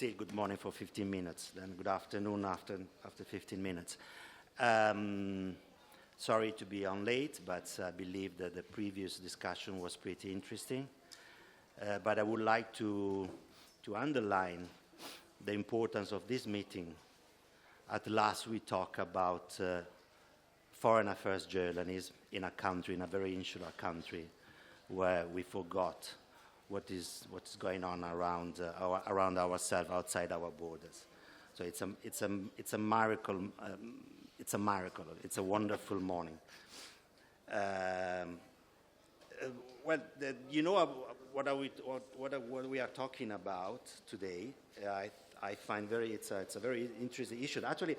still good morning for 15 minutes, then good afternoon after 15 minutes. Sorry to be on late, but I believe that the previous discussion was pretty interesting. But I would like to underline the importance of this meeting. At last, we talk about foreign affairs journalism in a country, in a very insular country, where we forgot what is going on around ourselves, outside our borders. So it's a miracle. It's a miracle. It's a wonderful morning. What we are talking about today, I find it's a very interesting issue. Actually,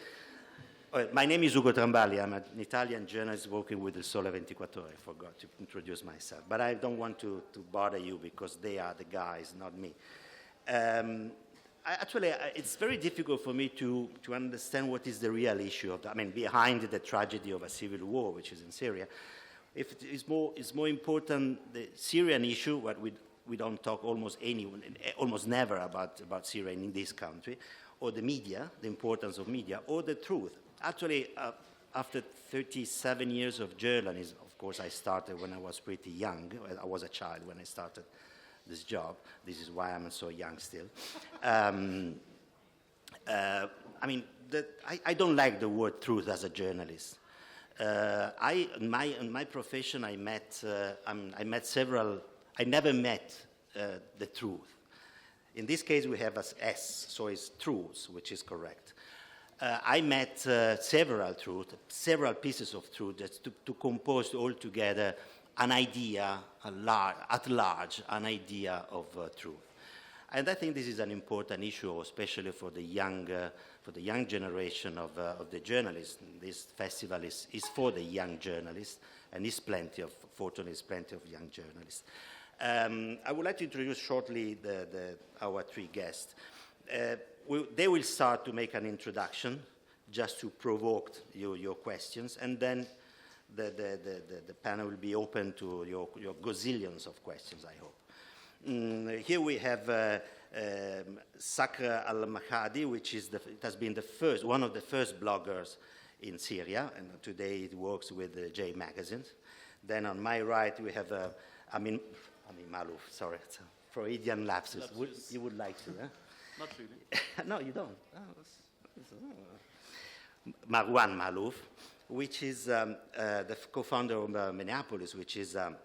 my name is Ugo Trambali. I'm an Italian journalist working with Il Sole 24 Ore. I forgot to introduce myself, but I don't want to bother you because they are the guys, not me. It's very difficult for me to understand what is the real issue behind the tragedy of a civil war, which is in Syria. If it's more important the Syrian issue, what we don't talk almost never about Syria in this country, or the media, the importance of media, or the truth. Actually, after 37 years of journalism, of course, I started when I was pretty young. I was a child when I started this job. This is why I'm so young still. I don't like the word truth as a journalist. In my profession, I never met the truth. In this case, we have an S, so it's truths, which is correct. I met several pieces of truth to compose all together an idea, at large, an idea of truth. And I think this is an important issue, especially for the young generation of the journalists. This festival is for the young journalists, and fortunately, is plenty of young journalists. I would like to introduce shortly our three guests. They will start to make an introduction, just to provoke your questions, and then the panel will be open to your gazillions of questions, I hope. Here we have Sakr al-Mahadi, it has been one of the first bloggers in Syria, and today it works with the J Magazine. Then on my right we have Amin Malouf. Sorry, it's a Freudian lapsus. You would like to, huh? Not really. No, you don't. Marwan Malouf, which is the co-founder of Minneapolis, which is an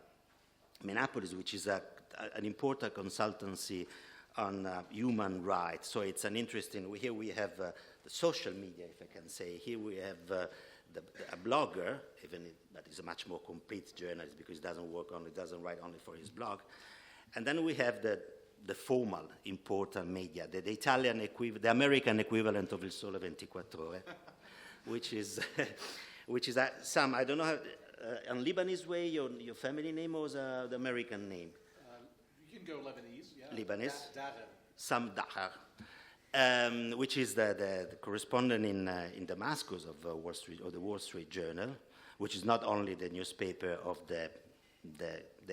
important consultancy on human rights. So it's an interesting. Here we have the social media, if I can say. Here we have a blogger, but he's a much more complete journalist because he doesn't write only for his blog. And then we have the formal, important media, the the American equivalent of Il Sole 24 Ore, which is some, I don't know how, on Lebanese way, your family name or the American name? You can go Lebanese, yeah. Lebanese? Daher. Sam Daher, which is the correspondent in Damascus of Wall Street, or the Wall Street Journal, which is not only the newspaper of the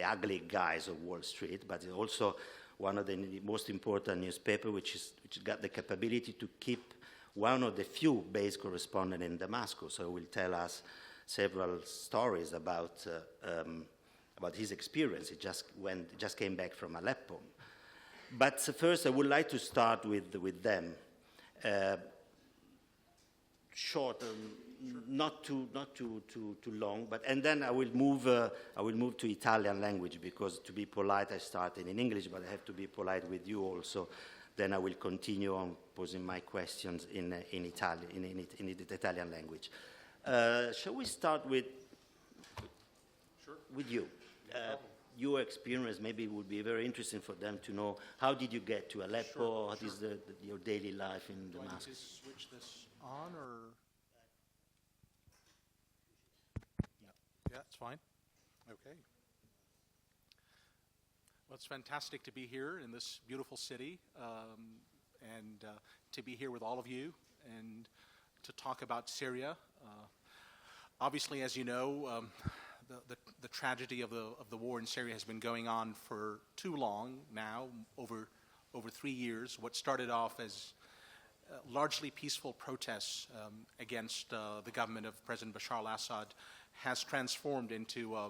ugly guys of Wall Street, but it's also one of the most important newspapers, which got the capability to keep one of the few base correspondents in Damascus. So he will tell us several stories about his experience. He just came back from Aleppo. But first, I would like to start with them. Short, not too long. And then I will move to Italian language, because to be polite, I started in English, but I have to be polite with you also. Then I will continue on posing my questions in Italian, in the Italian language. Shall we start with you? Your experience maybe would be very interesting for them to know. How did you get to Aleppo? What is your daily life in Damascus? Do I need to switch this on, or? Yeah, it's fine. Okay. Well, it's fantastic to be here in this beautiful city, and to be here with all of you and to talk about Syria. Obviously, as you know, the tragedy of the war in Syria has been going on for too long now, over over 3 years. What started off as largely peaceful protests against the government of President Bashar al-Assad has transformed into a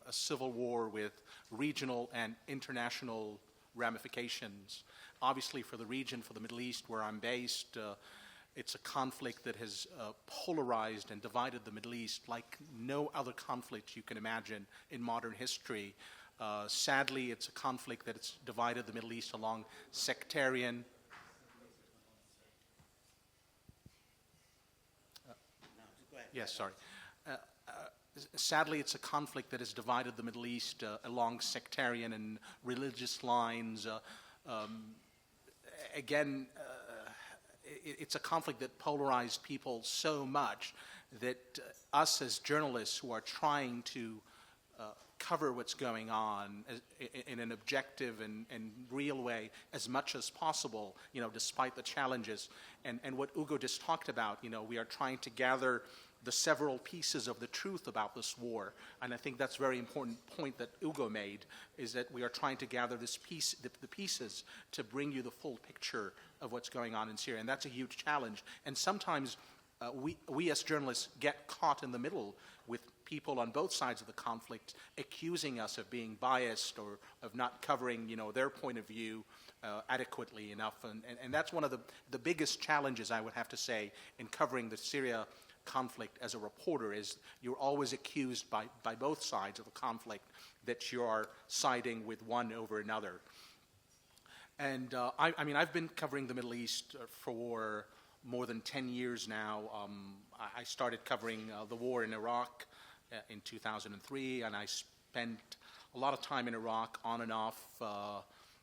civil war with regional and international ramifications. Obviously, for the region, for the Middle East, where I'm based, it's a conflict that has polarized and divided the Middle East like no other conflict you can imagine in modern history. Sadly, it's a conflict that has divided the Middle East along sectarian. Yes, sorry. Sadly, it's a conflict that has divided the Middle East along sectarian and religious lines. Again, it's a conflict that polarized people so much that us as journalists who are trying to cover what's going on in an objective and real way as much as possible, despite the challenges. And what Ugo just talked about, we are trying to gather the several pieces of the truth about this war. And I think that's a very important point that Ugo made, is that we are trying to gather the pieces to bring you the full picture of what's going on in Syria. And that's a huge challenge. And sometimes we as journalists get caught in the middle with people on both sides of the conflict accusing us of being biased or of not covering, their point of view adequately enough. And that's one of the biggest challenges, I would have to say, in covering the Syria conflict as a reporter, is you're always accused by both sides of the conflict that you are siding with one over another. And I've been covering the Middle East for more than 10 years now. I started covering the war in Iraq in 2003, and I spent a lot of time in Iraq on and off.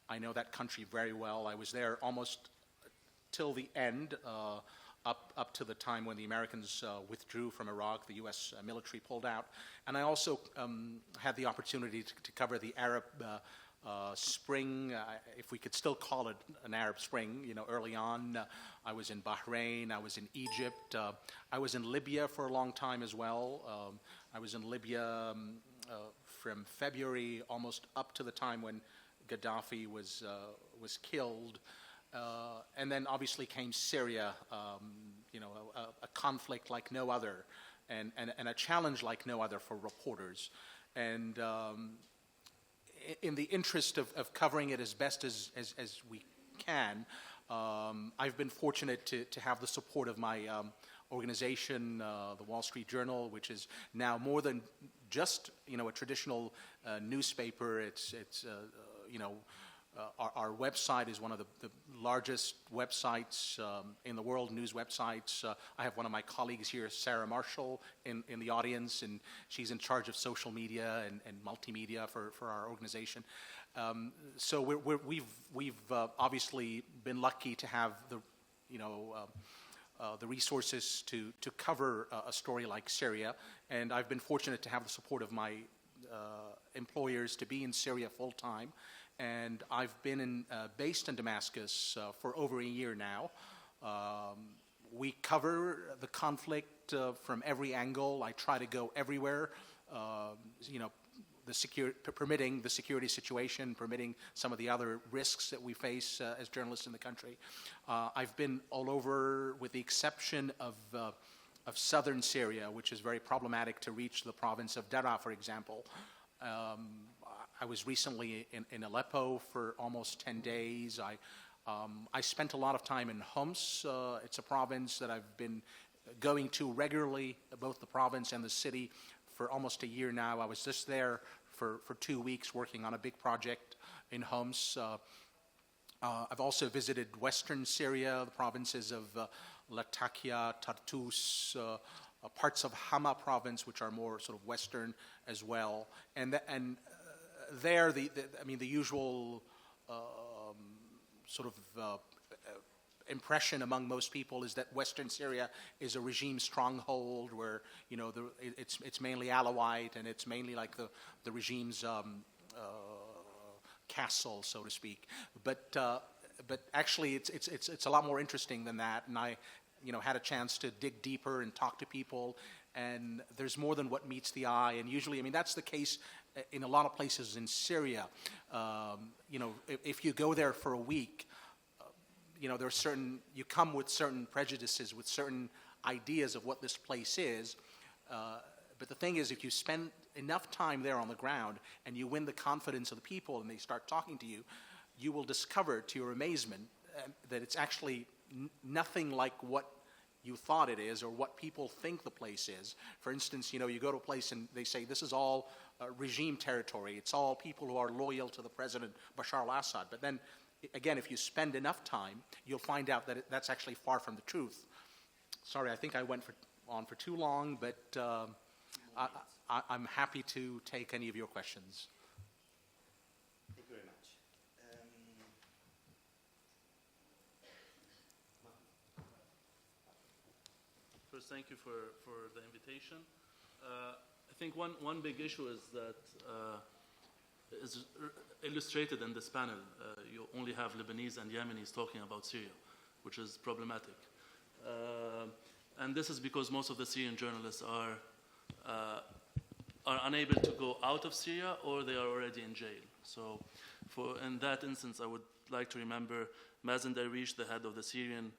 I know that country very well. I was there almost till the end, up to the time when the Americans withdrew from Iraq, the U.S. Military pulled out. And I also had the opportunity to cover the Arab Spring, if we could still call it an Arab Spring, early on. I was in Bahrain, I was in Egypt, I was in Libya for a long time as well. I was in Libya from February almost up to the time when Gaddafi was killed. And then obviously came Syria, a conflict like no other, and a challenge like no other for reporters. And in the interest of covering it as best as we can, I've been fortunate to have the support of my organization, the Wall Street Journal, which is now more than just a traditional newspaper. It's our website is one of the largest websites in the world, news websites. I have one of my colleagues here, Sarah Marshall, in the audience, and she's in charge of social media and multimedia for our organization. So we've obviously been lucky to have the resources to cover a story like Syria, and I've been fortunate to have the support of my employers to be in Syria full time. And I've been based in Damascus for over a year now. We cover the conflict from every angle. I try to go everywhere, permitting the security situation, permitting some of the other risks that we face as journalists in the country. I've been all over, with the exception of southern Syria, which is very problematic to reach the province of Daraa, for example. I was recently in Aleppo for almost 10 days. I spent a lot of time in Homs. It's a province that I've been going to regularly, both the province and the city, for almost a year now. I was just there for 2 weeks working on a big project in Homs. I've also visited western Syria, the provinces of Latakia, Tartus, parts of Hama province, which are more sort of western as well. And there, the usual sort of impression among most people is that Western Syria is a regime stronghold where it's mainly Alawite, and it's mainly like the regime's castle, so to speak. But actually, it's a lot more interesting than that. And I had a chance to dig deeper and talk to people. And there's more than what meets the eye. And usually, that's the case in a lot of places in Syria, if you go there for a week, there are certain, you come with certain prejudices, with certain ideas of what this place is. But the thing is, if you spend enough time there on the ground and you win the confidence of the people and they start talking to you, you will discover, to your amazement, that it's actually nothing like what you thought it is or what people think the place is. For instance, you go to a place and they say this is all regime territory. It's all people who are loyal to the president, Bashar al-Assad. But then, again, if you spend enough time, you'll find out that that's actually far from the truth. Sorry, I think I went on for too long, but I'm happy to take any of your questions. Thank you very much. First, thank you for the invitation. I think one big issue is that is illustrated in this panel. You only have Lebanese and Yemenis talking about Syria, which is problematic. And this is because most of the Syrian journalists are unable to go out of Syria, or they are already in jail. So in that instance, I would like to remember Mazen Darwish, the head of the Syrian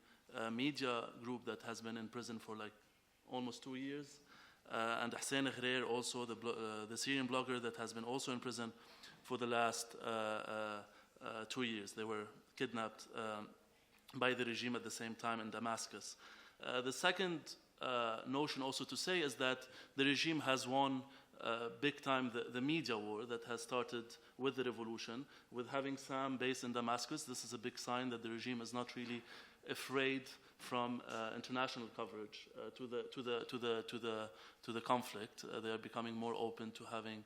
media group that has been in prison for like almost 2 years, and Hussein Ghreir, also the Syrian blogger that has been also in prison for the last 2 years. They were kidnapped by the regime at the same time in Damascus. The second notion also to say is that the regime has won big time the media war that has started with the revolution. With having Sam based in Damascus, this is a big sign that the regime is not really afraid from international coverage to the conflict. They are becoming more open to having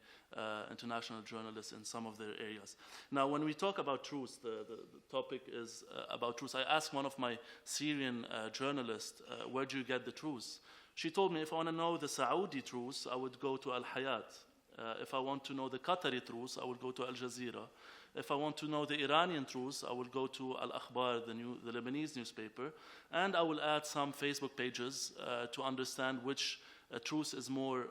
international journalists in some of their areas. Now, when we talk about truth, the topic is about truth. I asked one of my Syrian journalists, where do you get the truth? She told me, if I want to know the Saudi truth, I would go to Al Hayat. If I want to know the Qatari truth, I would go to Al Jazeera. If I want to know the Iranian truth, I will go to Al Akhbar, the Lebanese newspaper, and I will add some Facebook pages to understand which truth is more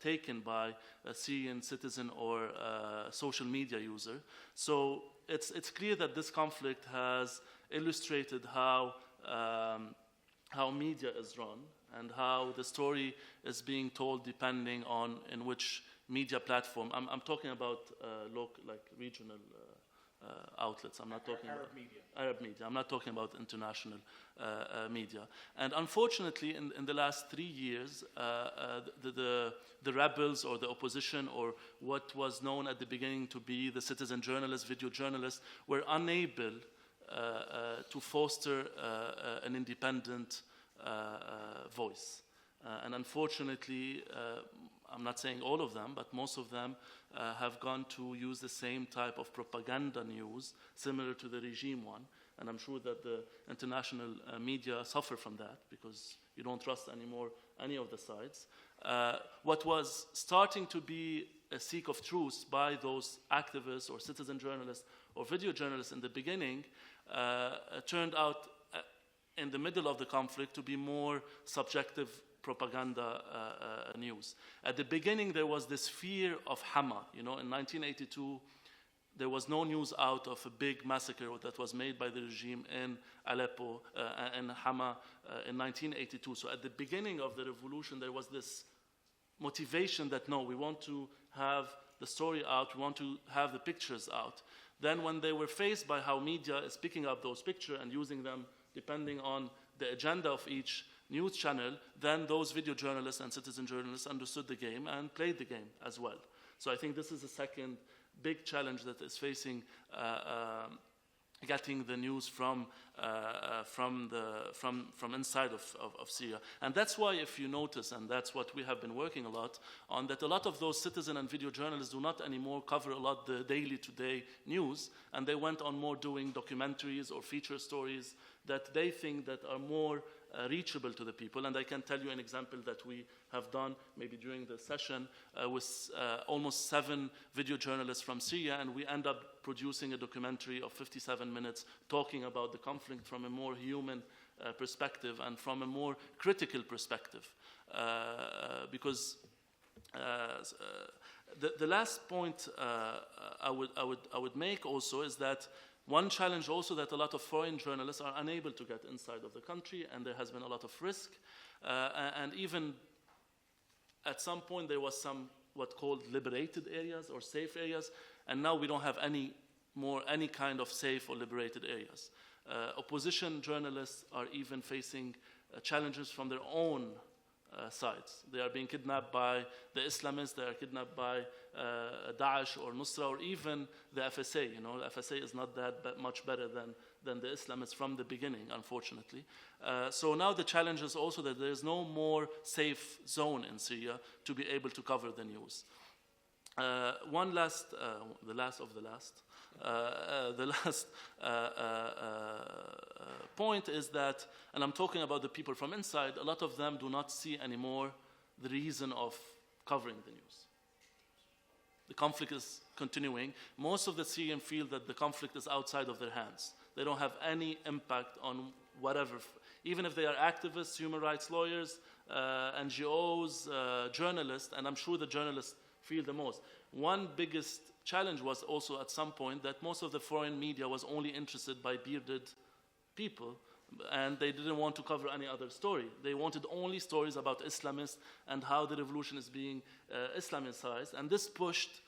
taken by a Syrian citizen or a social media user. So it's clear that this conflict has illustrated how media is run and how the story is being told depending on in which media platform. I'm talking about local, like regional outlets. I'm not talking Arab about media. Arab media. I'm not talking about international media. And unfortunately, in the last 3 years, the rebels or the opposition or what was known at the beginning to be the citizen journalists, video journalists, were unable to foster an independent voice. And unfortunately, I'm not saying all of them, but most of them have gone to use the same type of propaganda news, similar to the regime one. And I'm sure that the international media suffer from that because you don't trust anymore any of the sides. What was starting to be a seek of truth by those activists or citizen journalists or video journalists in the beginning turned out in the middle of the conflict to be more subjective propaganda news. At the beginning, there was this fear of Hama. In 1982, there was no news out of a big massacre that was made by the regime in Aleppo and Hama in 1982. So at the beginning of the revolution, there was this motivation that, no, we want to have the story out, we want to have the pictures out. Then when they were faced by how media is picking up those pictures and using them depending on the agenda of each news channel, then those video journalists and citizen journalists understood the game and played the game as well. So I think this is the second big challenge that is facing getting the news from inside of Syria. And that's why, if you notice, and that's what we have been working a lot on, that a lot of those citizen and video journalists do not anymore cover a lot the daily today news, and they went on more doing documentaries or feature stories that they think that are more reachable to the people. And I can tell you an example that we have done maybe during the session with almost 7 video journalists from Syria, and we end up producing a documentary of 57 minutes talking about the conflict from a more human perspective and from a more critical perspective. Because The last point I would make also is that one challenge also that a lot of foreign journalists are unable to get inside of the country, and there has been a lot of risk. And even at some point there was some what called liberated areas or safe areas, and now we don't have any kind of safe or liberated areas. Opposition journalists are even facing challenges from their own sides. They are being kidnapped by the Islamists, they are kidnapped by Daesh or Nusra, or even the FSA. You know, the FSA is not that much better than the Islamists from the beginning, unfortunately. So now the challenge is also that there is no more safe zone in Syria to be able to cover the news. One last, the last of the last. The last point is that, and I'm talking about the people from inside, a lot of them do not see anymore the reason of covering the news. The conflict is continuing. Most of the Syrians feel that the conflict is outside of their hands. They don't have any impact on whatever, even if they are activists, human rights lawyers, NGOs, journalists, and I'm sure the journalists feel the most. One biggest challenge was also at some point that most of the foreign media was only interested by bearded people, and they didn't want to cover any other story. They wanted only stories about Islamists and how the revolution is being Islamicized, and this pushed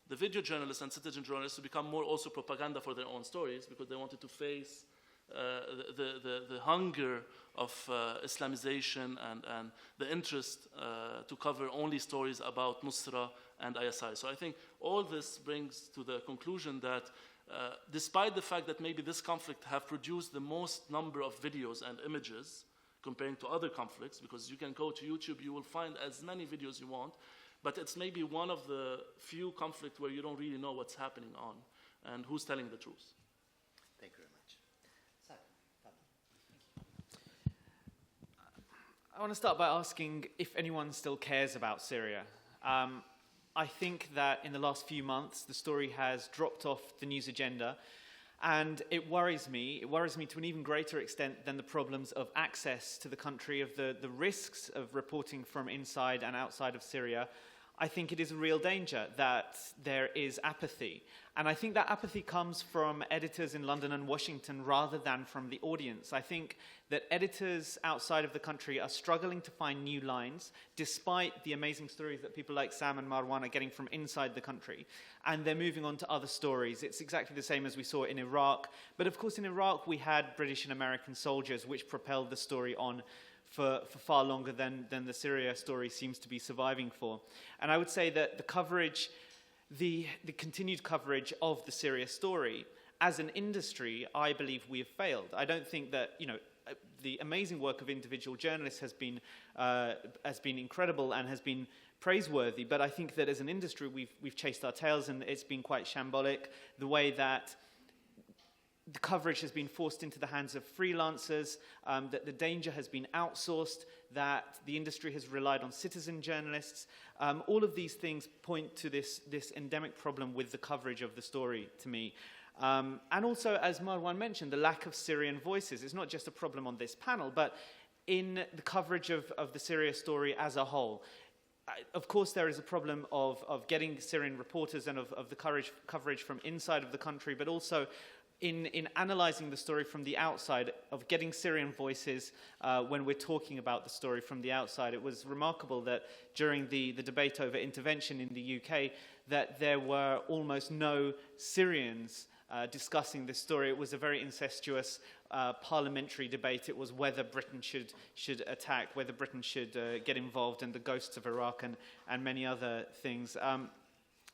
the video journalists and citizen journalists to become more also propaganda for their own stories, because they wanted to face the hunger of Islamization and the interest to cover only stories about Nusra and ISI. So I think all this brings to the conclusion that despite the fact that maybe this conflict have produced the most number of videos and images comparing to other conflicts, because you can go to YouTube, you will find as many videos you want, but it's maybe one of the few conflicts where you don't really know what's happening on and who's telling the truth. Thank you very much. I want to start by asking if anyone still cares about Syria. I think that in the last few months, the story has dropped off the news agenda, and it worries me. It worries me to an even greater extent than the problems of access to the country, of the risks of reporting from inside and outside of Syria. I think it is a real danger that there is apathy. And I think that apathy comes from editors in London and Washington rather than from the audience. I think that editors outside of the country are struggling to find new lines, despite the amazing stories that people like Sam and Marwan are getting from inside the country. And they're moving on to other stories. It's exactly the same as we saw in Iraq. But of course, in Iraq, we had British and American soldiers, which propelled the story on for far longer than the Syria story seems to be surviving for. And I would say that the coverage, the continued coverage of the Syria story, as an industry, I believe we have failed. I don't think that, you know, the amazing work of individual journalists has been incredible and has been praiseworthy, but I think that as an industry we've chased our tails, and it's been quite shambolic, the way that the coverage has been forced into the hands of freelancers, that the danger has been outsourced, that the industry has relied on citizen journalists. All of these things point to this endemic problem with the coverage of the story to me. And also, as Marwan mentioned, the lack of Syrian voices. It's not just a problem on this panel, but in the coverage of the Syria story as a whole. Of course, there is a problem of getting Syrian reporters and of the coverage from inside of the country, but also in analyzing the story from the outside, of getting Syrian voices when we're talking about the story from the outside. It was remarkable that during the debate over intervention in the UK, that there were almost no Syrians discussing this story. It was a very incestuous parliamentary debate. It was whether Britain should attack, whether Britain should get involved, and the ghosts of Iraq and many other things. And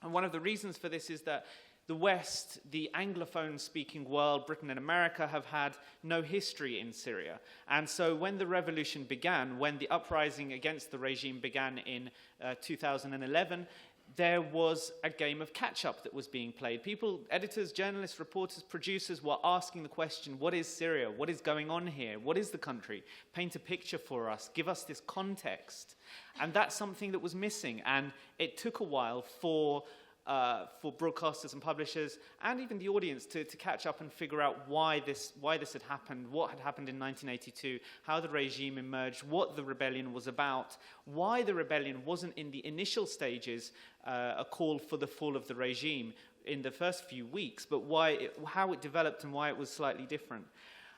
one of the reasons for this is that the West, the Anglophone-speaking world, Britain and America, have had no history in Syria. And so when the revolution began, when the uprising against the regime began in 2011, there was a game of catch-up that was being played. People, editors, journalists, reporters, producers were asking the question, what is Syria? What is going on here? What is the country? Paint a picture for us. Give us this context. And that's something that was missing. And it took a while for for broadcasters and publishers, and even the audience, to catch up and figure out why this had happened, what had happened in 1982, how the regime emerged, what the rebellion was about, why the rebellion wasn't in the initial stages a call for the fall of the regime in the first few weeks, but how it developed and why it was slightly different.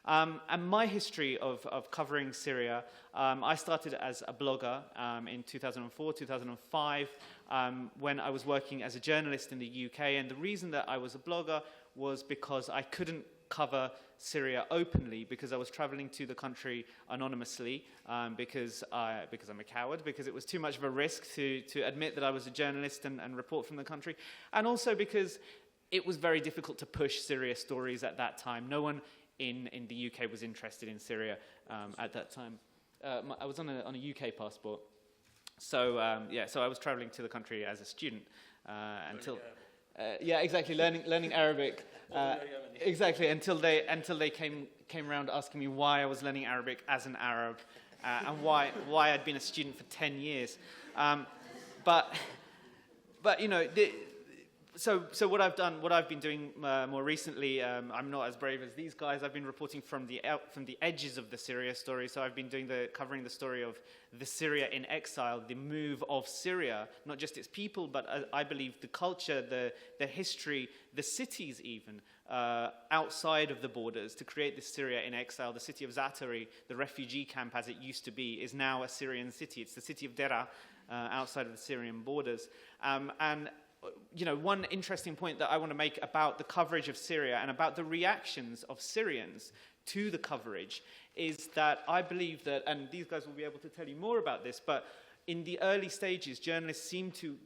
And my history of covering Syria, I started as a blogger in 2004, 2005, when I was working as a journalist in the UK. And the reason that I was a blogger was because I couldn't cover Syria openly, because I was traveling to the country anonymously, because I'm a coward, because it was too much of a risk to admit that I was a journalist and report from the country, and also because it was very difficult to push Syria stories at that time. No one in the UK was interested in Syria at that time. I was on a UK passport, so so I was traveling to the country as a student until. Exactly. Learning Arabic. Exactly, until they came around asking me why I was learning Arabic as an Arab, and why I'd been a student for 10 years. But you know, so what I've been doing more recently, I'm not as brave as these guys. I've been reporting from the edges of the Syria story. So I've been covering the story of the Syria in exile, the move of Syria, not just its people, but I believe the culture, the history, the cities even, outside of the borders, to create this Syria in exile. The city of Zaatari, the refugee camp as it used to be, is now a Syrian city. It's the city of Dera, outside of the Syrian borders. And you know, one interesting point that I want to make about the coverage of Syria and about the reactions of Syrians to the coverage is that I believe that, and these guys will be able to tell you more about this, but in the early stages, journalists seem to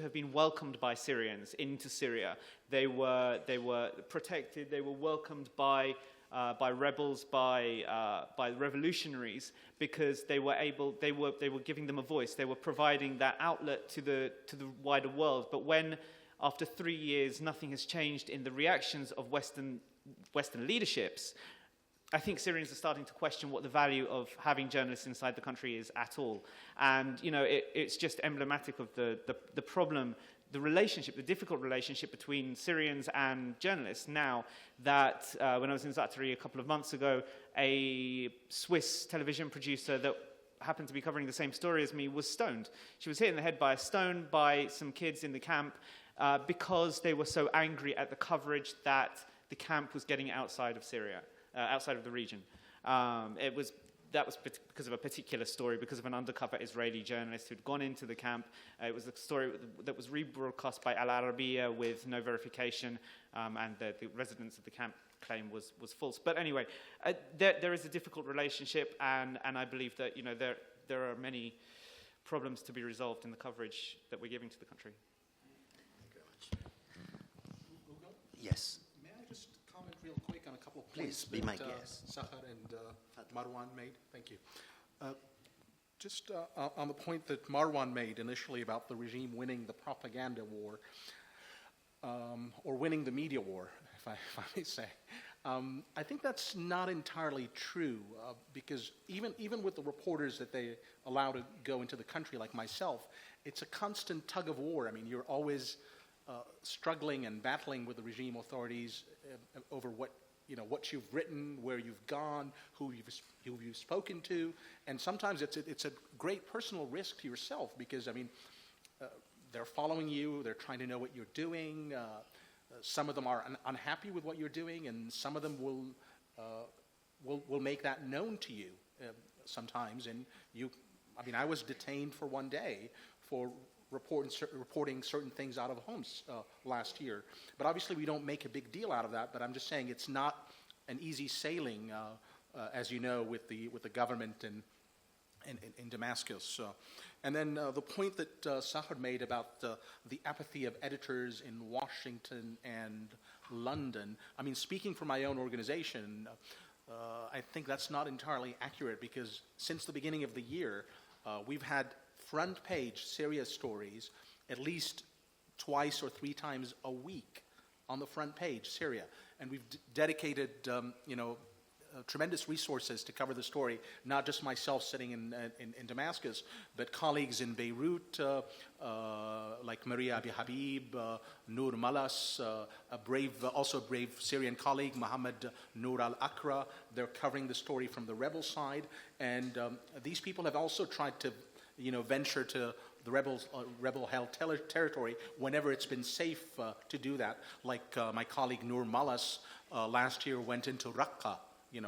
have been welcomed by Syrians into Syria. They were protected. They were welcomed by rebels, by revolutionaries, because they were giving them a voice. They were providing that outlet to the wider world. But when, after 3 years, nothing has changed in the reactions of Western leaderships, I think Syrians are starting to question what the value of having journalists inside the country is at all. And you know, it's just emblematic of the problem, the difficult relationship between Syrians and journalists now that when I was in Zaatari a couple of months ago, a Swiss television producer that happened to be covering the same story as me was stoned. She was hit in the head by a stone by some kids in the camp because they were so angry at the coverage that the camp was getting outside of Syria, outside of the region. That was because of a particular story, because of an undercover Israeli journalist who'd gone into the camp. It was a story that was rebroadcast by Al Arabiya with no verification, and the residents of the camp claim was false. But anyway, there is a difficult relationship, and I believe that, you know, there are many problems to be resolved in the coverage that we're giving to the country. Thank you very much. Yes. May I just comment real quick on a couple of Please, points be that my guest. Sahar and Marwan made? Thank you. Just on the point that Marwan made initially about the regime winning the propaganda war, or winning the media war, if I may say. I think that's not entirely true, because even with the reporters that they allow to go into the country, like myself, it's a constant tug of war. I mean, you're always struggling and battling with the regime authorities over what you've written, where you've gone, who you've spoken to, and sometimes it's a great personal risk to yourself, because I mean, they're following you, they're trying to know what you're doing. Some of them are unhappy with what you're doing, and some of them will make that known to you sometimes. And I was detained for one day for reporting certain things out of homes last year. But obviously we don't make a big deal out of that, but I'm just saying it's not an easy sailing, as you know, with the government in Damascus. And then the point that Sahar made about the apathy of editors in Washington and London, I mean, speaking for my own organization, I think that's not entirely accurate, because since the beginning of the year, we've had front page Syria stories at least twice or three times a week on the front page, Syria. And we've dedicated tremendous resources to cover the story, not just myself sitting in Damascus, but colleagues in Beirut, like Maria Abi Habib, Noor Malas, also a brave Syrian colleague, Mohammed Noor al-Akra. They're covering the story from the rebel side. And these people have also tried to, venture to the rebel-held territory whenever it's been safe to do that. Like my colleague Noor Malas last year went into Raqqa.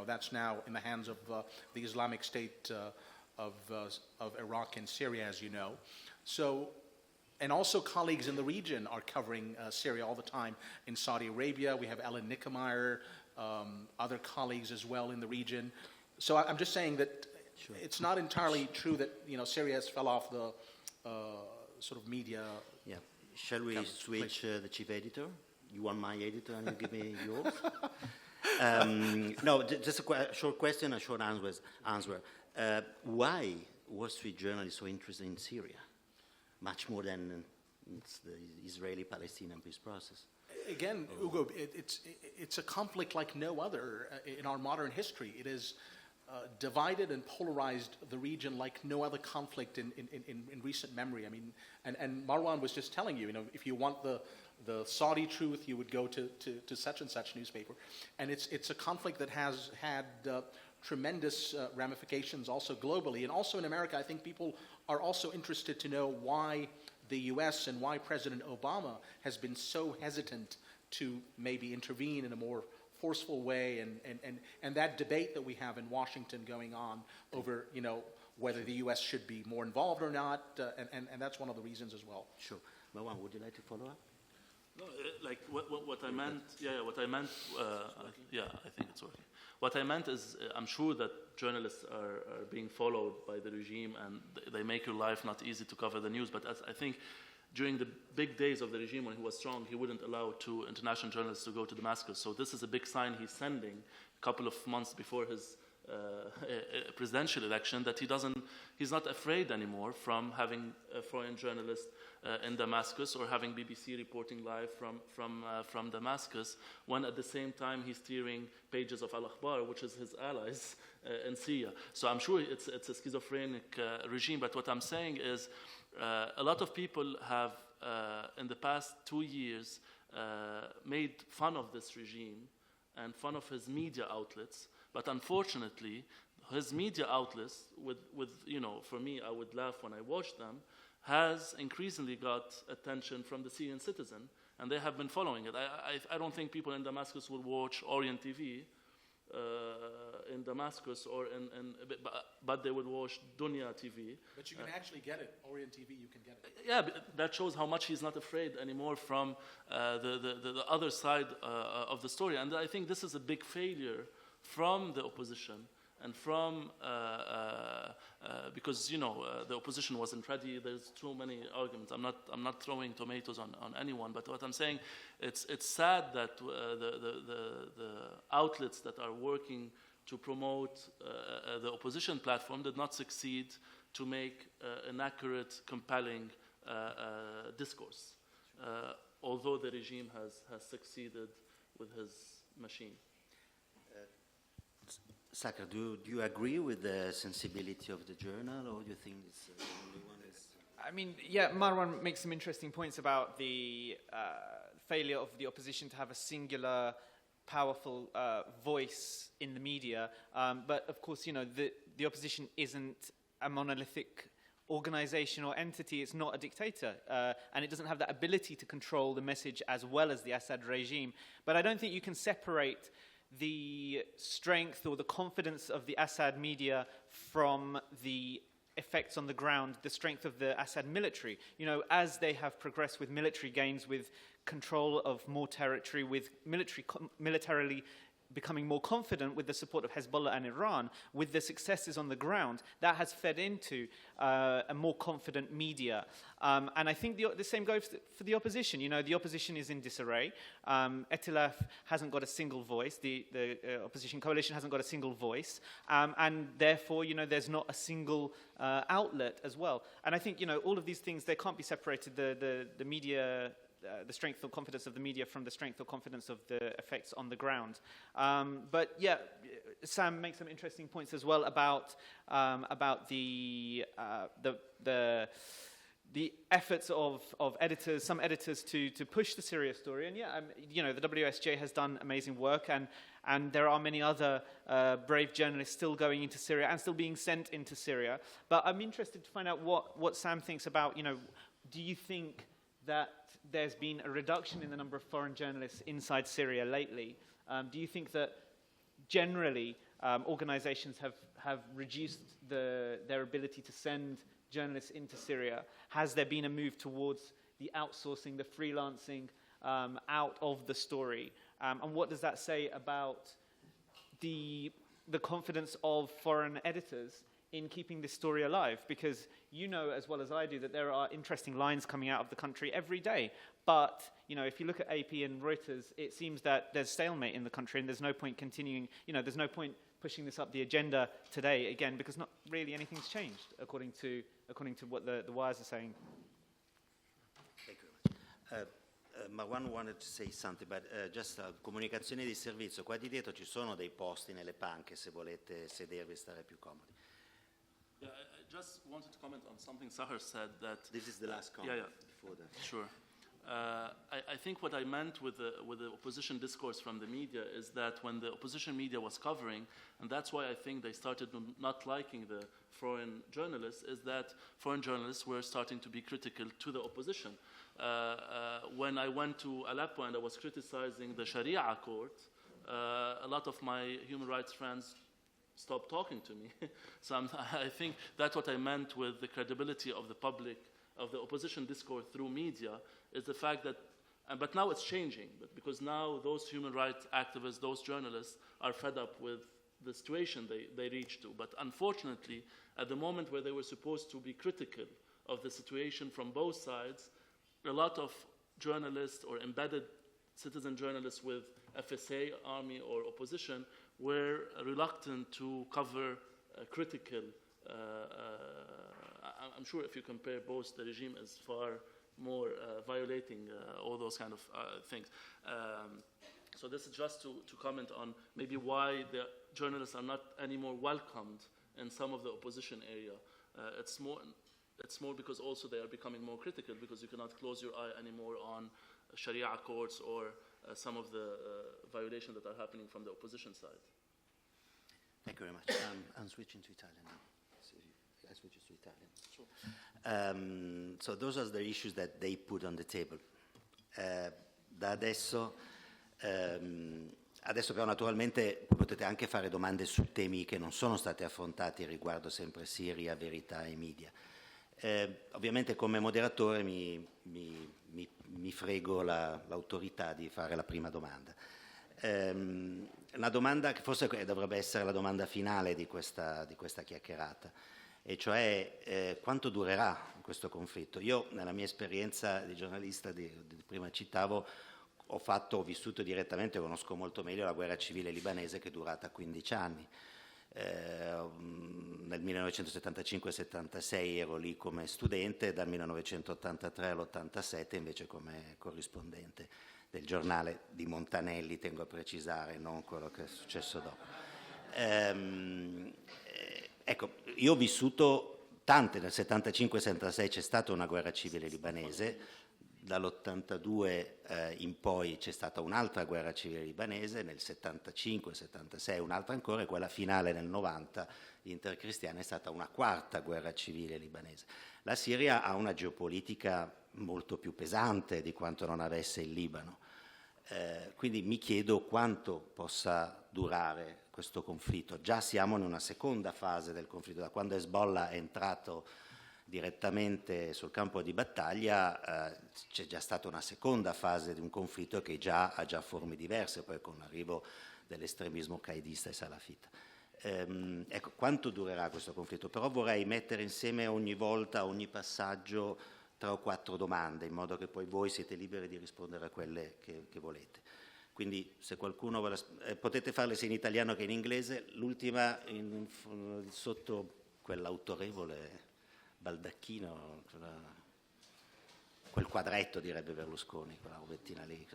That's now in the hands of the Islamic State of Iraq and Syria, as you know. So, and also colleagues in the region are covering Syria all the time. In Saudi Arabia, we have Ellen Nickemeyer, other colleagues as well in the region. So I'm just saying that sure. It's not entirely true that Syria has fell off the sort of media. Yeah. Shall we switch the chief editor? You want my editor and you give me yours? No, just a short question, a short answer. Why Wall Street Journal is so interested in Syria, much more than the Israeli-Palestinian peace process? Again, Ugo, it's a conflict like no other in our modern history. It is divided and polarized the region like no other conflict in recent memory. I mean, and Marwan was just telling you, if you want the Saudi truth, you would go to such and such newspaper. And it's a conflict that has had tremendous ramifications also globally. And also in America, I think people are also interested to know why the U.S. and why President Obama has been so hesitant to maybe intervene in a more forceful way, and that debate that we have in Washington going on over, whether the U.S. should be more involved or not, and that's one of the reasons as well. Sure. Marwan, would you like to follow up? No, like what I meant, I think it's working. What I meant is, I'm sure that journalists are being followed by the regime, and they make your life not easy to cover the news. But I think during the big days of the regime, when he was strong, he wouldn't allow two international journalists to go to Damascus. So this is a big sign he's sending a couple of months before his presidential election, that he's not afraid anymore from having a foreign journalist in Damascus, or having BBC reporting live from Damascus, when at the same time he's steering pages of Al-Akhbar, which is his allies in Syria. So I'm sure it's a schizophrenic regime, but what I'm saying is a lot of people have, in the past 2 years, made fun of this regime and fun of his media outlets. But unfortunately, his media outlets, with for me, I would laugh when I watch them, has increasingly got attention from the Syrian citizen, and they have been following it. I don't think people in Damascus will watch Orient TV in Damascus, but they would watch Dunya TV. But you can actually get it. Orient TV, you can get it. Yeah, but that shows how much he's not afraid anymore from the other side of the story. And I think this is a big failure from the opposition, and from because the opposition wasn't ready. There's too many arguments. I'm not throwing tomatoes on anyone, but what I'm saying, it's sad that the outlets that are working to promote the opposition platform did not succeed to make an accurate, compelling discourse, although the regime has succeeded with his machine. Sakar, do you agree with the sensibility of the journal, or do you think it's the only one is... I mean, yeah, Marwan makes some interesting points about the failure of the opposition to have a singular, powerful voice in the media. But of course, the opposition isn't a monolithic organization or entity. It's not a dictator, and it doesn't have that ability to control the message as well as the Assad regime. But I don't think you can separate the strength or the confidence of the Assad media from the effects on the ground, the strength of the Assad military. As they have progressed with military gains, with control of more territory, with militarily becoming more confident with the support of Hezbollah and Iran, with the successes on the ground, that has fed into a more confident media. And I think the same goes for the opposition. The opposition is in disarray. Etilaf hasn't got a single voice. The opposition coalition hasn't got a single voice. And therefore, there's not a single outlet as well. And I think, all of these things, they can't be separated. The media the strength or confidence of the media from the strength or confidence of the effects on the ground. But yeah, Sam makes some interesting points as well about the efforts of editors, some editors to push the Syria story. And yeah, you know, the WSJ has done amazing work, and there are many other brave journalists still going into Syria and still being sent into Syria. But I'm interested to find out what Sam thinks about, you know, do you think that there's been a reduction in the number of foreign journalists inside Syria lately? Do you think that generally organizations have reduced their ability to send journalists into Syria? Has there been a move towards the outsourcing, the freelancing out of the story? And what does that say about the confidence of foreign editors in keeping this story alive? Because you know as well as I do that there are interesting lines coming out of the country every day. But, you know, if you look at AP and Reuters, it seems that there's stalemate in the country and there's no point continuing, you know, there's no point pushing this up the agenda today again, because not really anything's changed according to what the wires are saying. Thank you. Marwan wanted to say something, but just comunicazione di servizio. Qua di dietro ci sono dei posti nelle panche se volete sedervi e stare più comodi. Yeah, I just wanted to comment on something Sahar said that... This is the last comment. Yeah. Before that. Sure. I think what I meant with the opposition discourse from the media is that when the opposition media was covering, and that's why I think they started not liking the foreign journalists, is that foreign journalists were starting to be critical to the opposition. When I went to Aleppo and I was criticizing the Sharia court, a lot of my human rights friends stopped talking to me. So I think that's what I meant with the credibility of the public, of the opposition discourse through media, is the fact that, but now it's changing, because now those human rights activists, those journalists are fed up with the situation they reached to. But unfortunately, at the moment where they were supposed to be critical of the situation from both sides, a lot of journalists or embedded citizen journalists with FSA, army, or opposition were reluctant to cover critical. I'm sure if you compare both, the regime is far more violating all those kind of things. So this is just to comment on maybe why the journalists are not anymore welcomed in some of the opposition area. It's more because also they are becoming more critical, because you cannot close your eye anymore on Sharia courts or some of the violations that are happening from the opposition side. Thank you very much. I'm switching to Italian now. So I switch to Italian. Sure. So those are the issues that they put on the table. Da adesso però naturalmente potete anche fare domande su temi che non sono stati affrontati riguardo sempre Siria, verità e media. Ovviamente come moderatore mi frego l'autorità di fare la prima domanda. Una domanda che forse dovrebbe essere la domanda finale di questa chiacchierata, e cioè quanto durerà questo conflitto. Io nella mia esperienza di giornalista, prima citavo, ho vissuto direttamente, conosco molto meglio la guerra civile libanese, che è durata 15 anni. Nel 1975-76 ero lì come studente, dal 1983 all'87 invece come corrispondente del giornale di Montanelli, tengo a precisare, non quello che è successo dopo. Ecco, io ho vissuto tante, nel 75-76 c'è stata una guerra civile libanese, dall'82 in poi c'è stata un'altra guerra civile libanese, nel 75-76 un'altra ancora, e quella finale nel 90 intercristiana è stata una quarta guerra civile libanese. La Siria ha una geopolitica molto più pesante di quanto non avesse il Libano, quindi mi chiedo quanto possa durare questo conflitto. Già siamo in una seconda fase del conflitto, da quando Hezbollah è entrato direttamente sul campo di battaglia c'è già stata una seconda fase di un conflitto che ha già forme diverse, poi con l'arrivo dell'estremismo qaedista e salafita. Ecco, quanto durerà questo conflitto? Però vorrei mettere insieme ogni volta, ogni passaggio, 3 o 4 domande, in modo che poi voi siete liberi di rispondere a quelle che volete. Quindi se qualcuno vuole, potete farle sia in italiano che in inglese. L'ultima sotto quell'autorevole baldacchino. quel quadretto, direbbe Berlusconi, quella rovettina lì.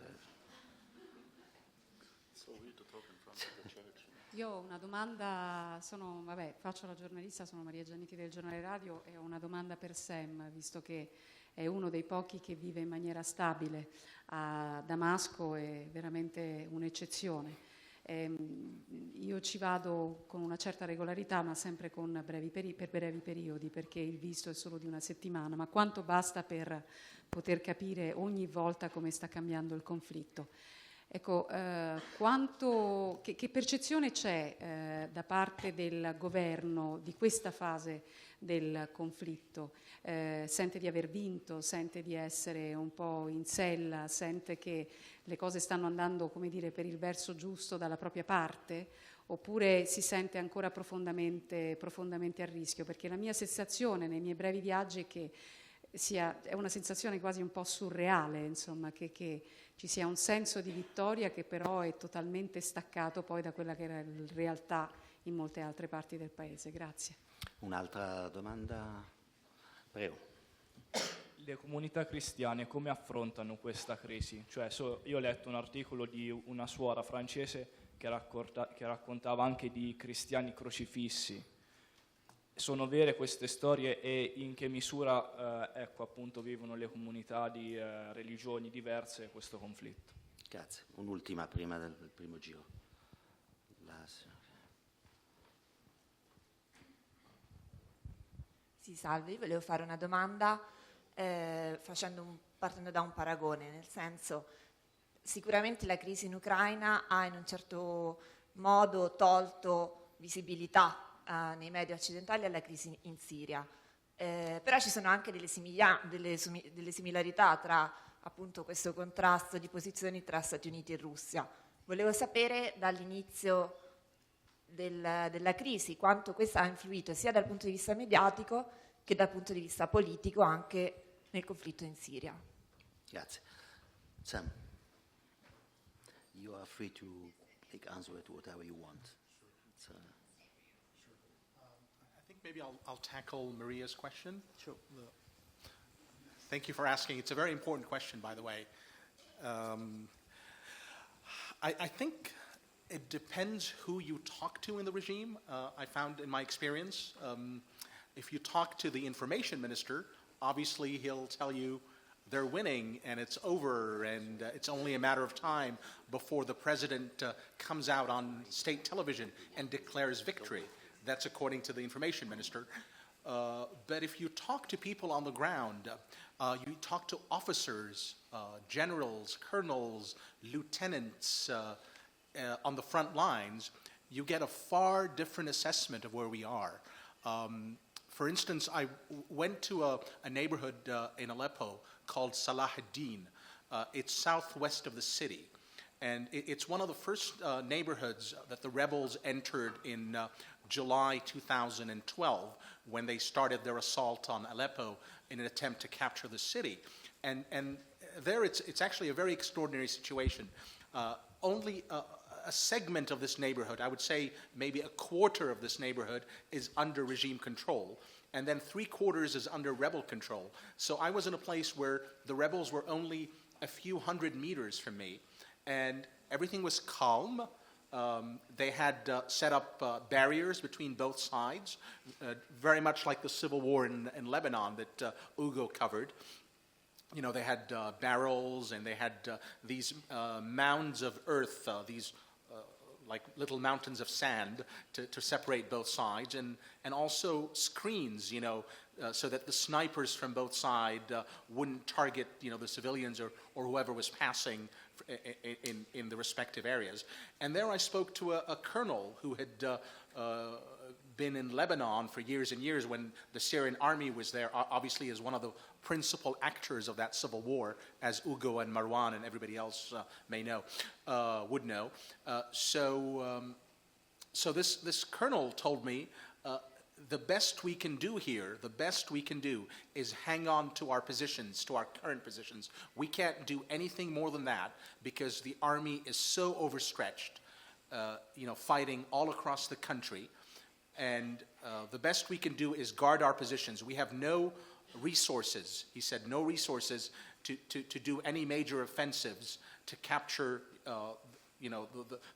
Io ho una domanda, faccio la giornalista, sono Maria Giannitti del Giornale Radio e ho una domanda per Sam, visto che è uno dei pochi che vive in maniera stabile a Damasco, è veramente un'eccezione. Io ci vado con una certa regolarità, ma sempre con per brevi periodi, perché il visto è solo di una settimana, ma quanto basta per poter capire ogni volta come sta cambiando il conflitto? Ecco, che percezione c'è da parte del governo di questa fase del conflitto? Sente di aver vinto, sente di essere un po' in sella, sente che le cose stanno andando, come dire, per il verso giusto dalla propria parte? Oppure si sente ancora profondamente a rischio? Perché la mia sensazione nei miei brevi viaggi è che è una sensazione quasi un po' surreale, insomma, che ci sia un senso di vittoria che però è totalmente staccato poi da quella che era la realtà in molte altre parti del paese. Grazie. Un'altra domanda? Prego. Le comunità cristiane come affrontano questa crisi? Cioè, io ho letto un articolo di una suora francese che raccontava anche di cristiani crocifissi. Sono vere queste storie e in che misura appunto vivono le comunità di religioni diverse questo conflitto? Grazie. Un'ultima prima del primo giro. Sì, salve, io volevo fare una domanda partendo da un paragone, nel senso, sicuramente la crisi in Ucraina ha in un certo modo tolto visibilità nei media occidentali alla crisi in Siria, però ci sono anche delle similarità tra appunto questo contrasto di posizioni tra Stati Uniti e Russia. Volevo sapere dall'inizio della crisi quanto questa ha influito sia dal punto di vista mediatico che dal punto di vista politico anche nel conflitto in Siria. Grazie. Sam, you are free to answer it whatever you want. I think maybe I'll tackle Maria's question. Sure. Thank you for asking. It's a very important question, by the way. I think it depends who you talk to in the regime. I found in my experience, if you talk to the information minister, obviously he'll tell you they're winning and it's over and it's only a matter of time before the president comes out on state television and declares victory. That's according to the information minister. But if you talk to people on the ground, you talk to officers, generals, colonels, lieutenants on the front lines, you get a far different assessment of where we are. For instance, I went to a neighborhood in Aleppo called Salah ad-Din. It's southwest of the city. And it's one of the first neighborhoods that the rebels entered in July 2012 when they started their assault on Aleppo in an attempt to capture the city. And there it's actually a very extraordinary situation. Only a segment of this neighborhood, I would say maybe a quarter of this neighborhood, is under regime control. And then 3/4 is under rebel control. So I was in a place where the rebels were only a few hundred meters from me. And everything was calm. They had set up barriers between both sides, very much like the civil war in Lebanon that Ugo covered. You know, they had barrels and they had these mounds of earth, these like little mountains of sand to separate both sides, and also screens, you know, so that the snipers from both sides wouldn't target, you know, the civilians or whoever was passing in the respective areas. And there I spoke to a colonel who had been in Lebanon for years and years when the Syrian army was there, obviously as one of the principal actors of that civil war, as Ugo and Marwan and everybody else would know. So this colonel told me, the best we can do here, the best we can do is hang on to our positions, to our current positions. We can't do anything more than that because the army is so overstretched, you know, fighting all across the country. and the best we can do is guard our positions. We have no resources, he said, no resources to do any major offensives to capture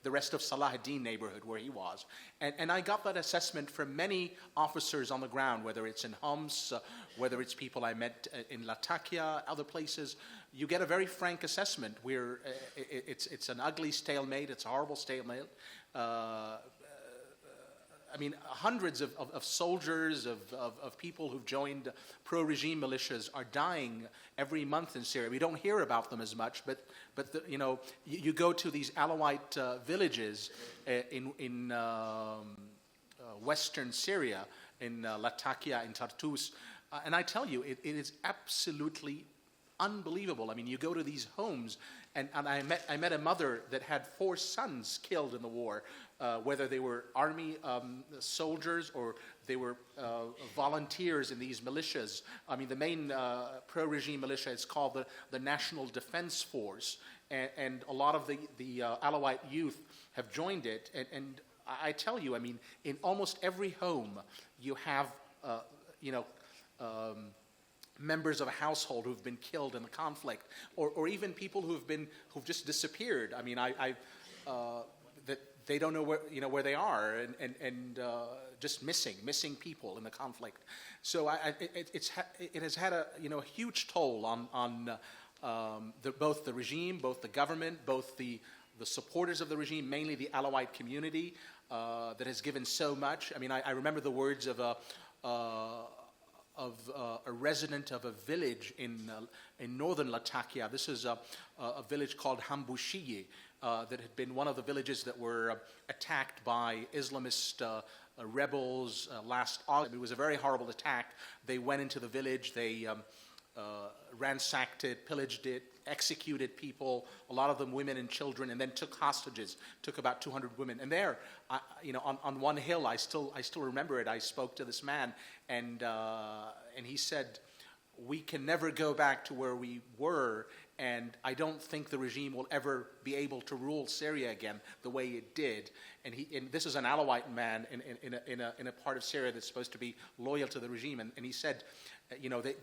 the rest of Salah ad-Din neighborhood where he was. And I got that assessment from many officers on the ground, whether it's in Homs, whether it's people I met in Latakia, other places. You get a very frank assessment where it's an ugly stalemate, it's a horrible stalemate. I mean, hundreds of soldiers, of people who've joined pro-regime militias are dying every month in Syria. We don't hear about them as much, but you go to these Alawite villages in western Syria, in Latakia, in Tartus, and I tell you, it is absolutely unbelievable. I mean, you go to these homes, and I met a mother that had 4 sons killed in the war, whether they were army soldiers or they were volunteers in these militias. I mean, the main pro-regime militia is called the National Defense Force, and a lot of the Alawite youth have joined it. And I tell you, I mean, in almost every home, you have, members of a household who've been killed in the conflict, or even people who've just disappeared. I mean, that they don't know where they are, and just missing people in the conflict. So it has had a huge toll on both the regime, both the government, both the supporters of the regime, mainly the Alawite community that has given so much. I mean, I remember the words of a resident of a village in northern Latakia. This is a village called Hambushiye that had been one of the villages that were attacked by Islamist rebels last August. It was a very horrible attack. They went into the village, they ransacked it, pillaged it, executed people, a lot of them women and children, and then took hostages, took about 200 women. And there, on one hill, I still remember it, I spoke to this man, and he said, we can never go back to where we were, and I don't think the regime will ever be able to rule Syria again the way it did. And this is an Alawite man in a part of Syria that's supposed to be loyal to the regime, and he said,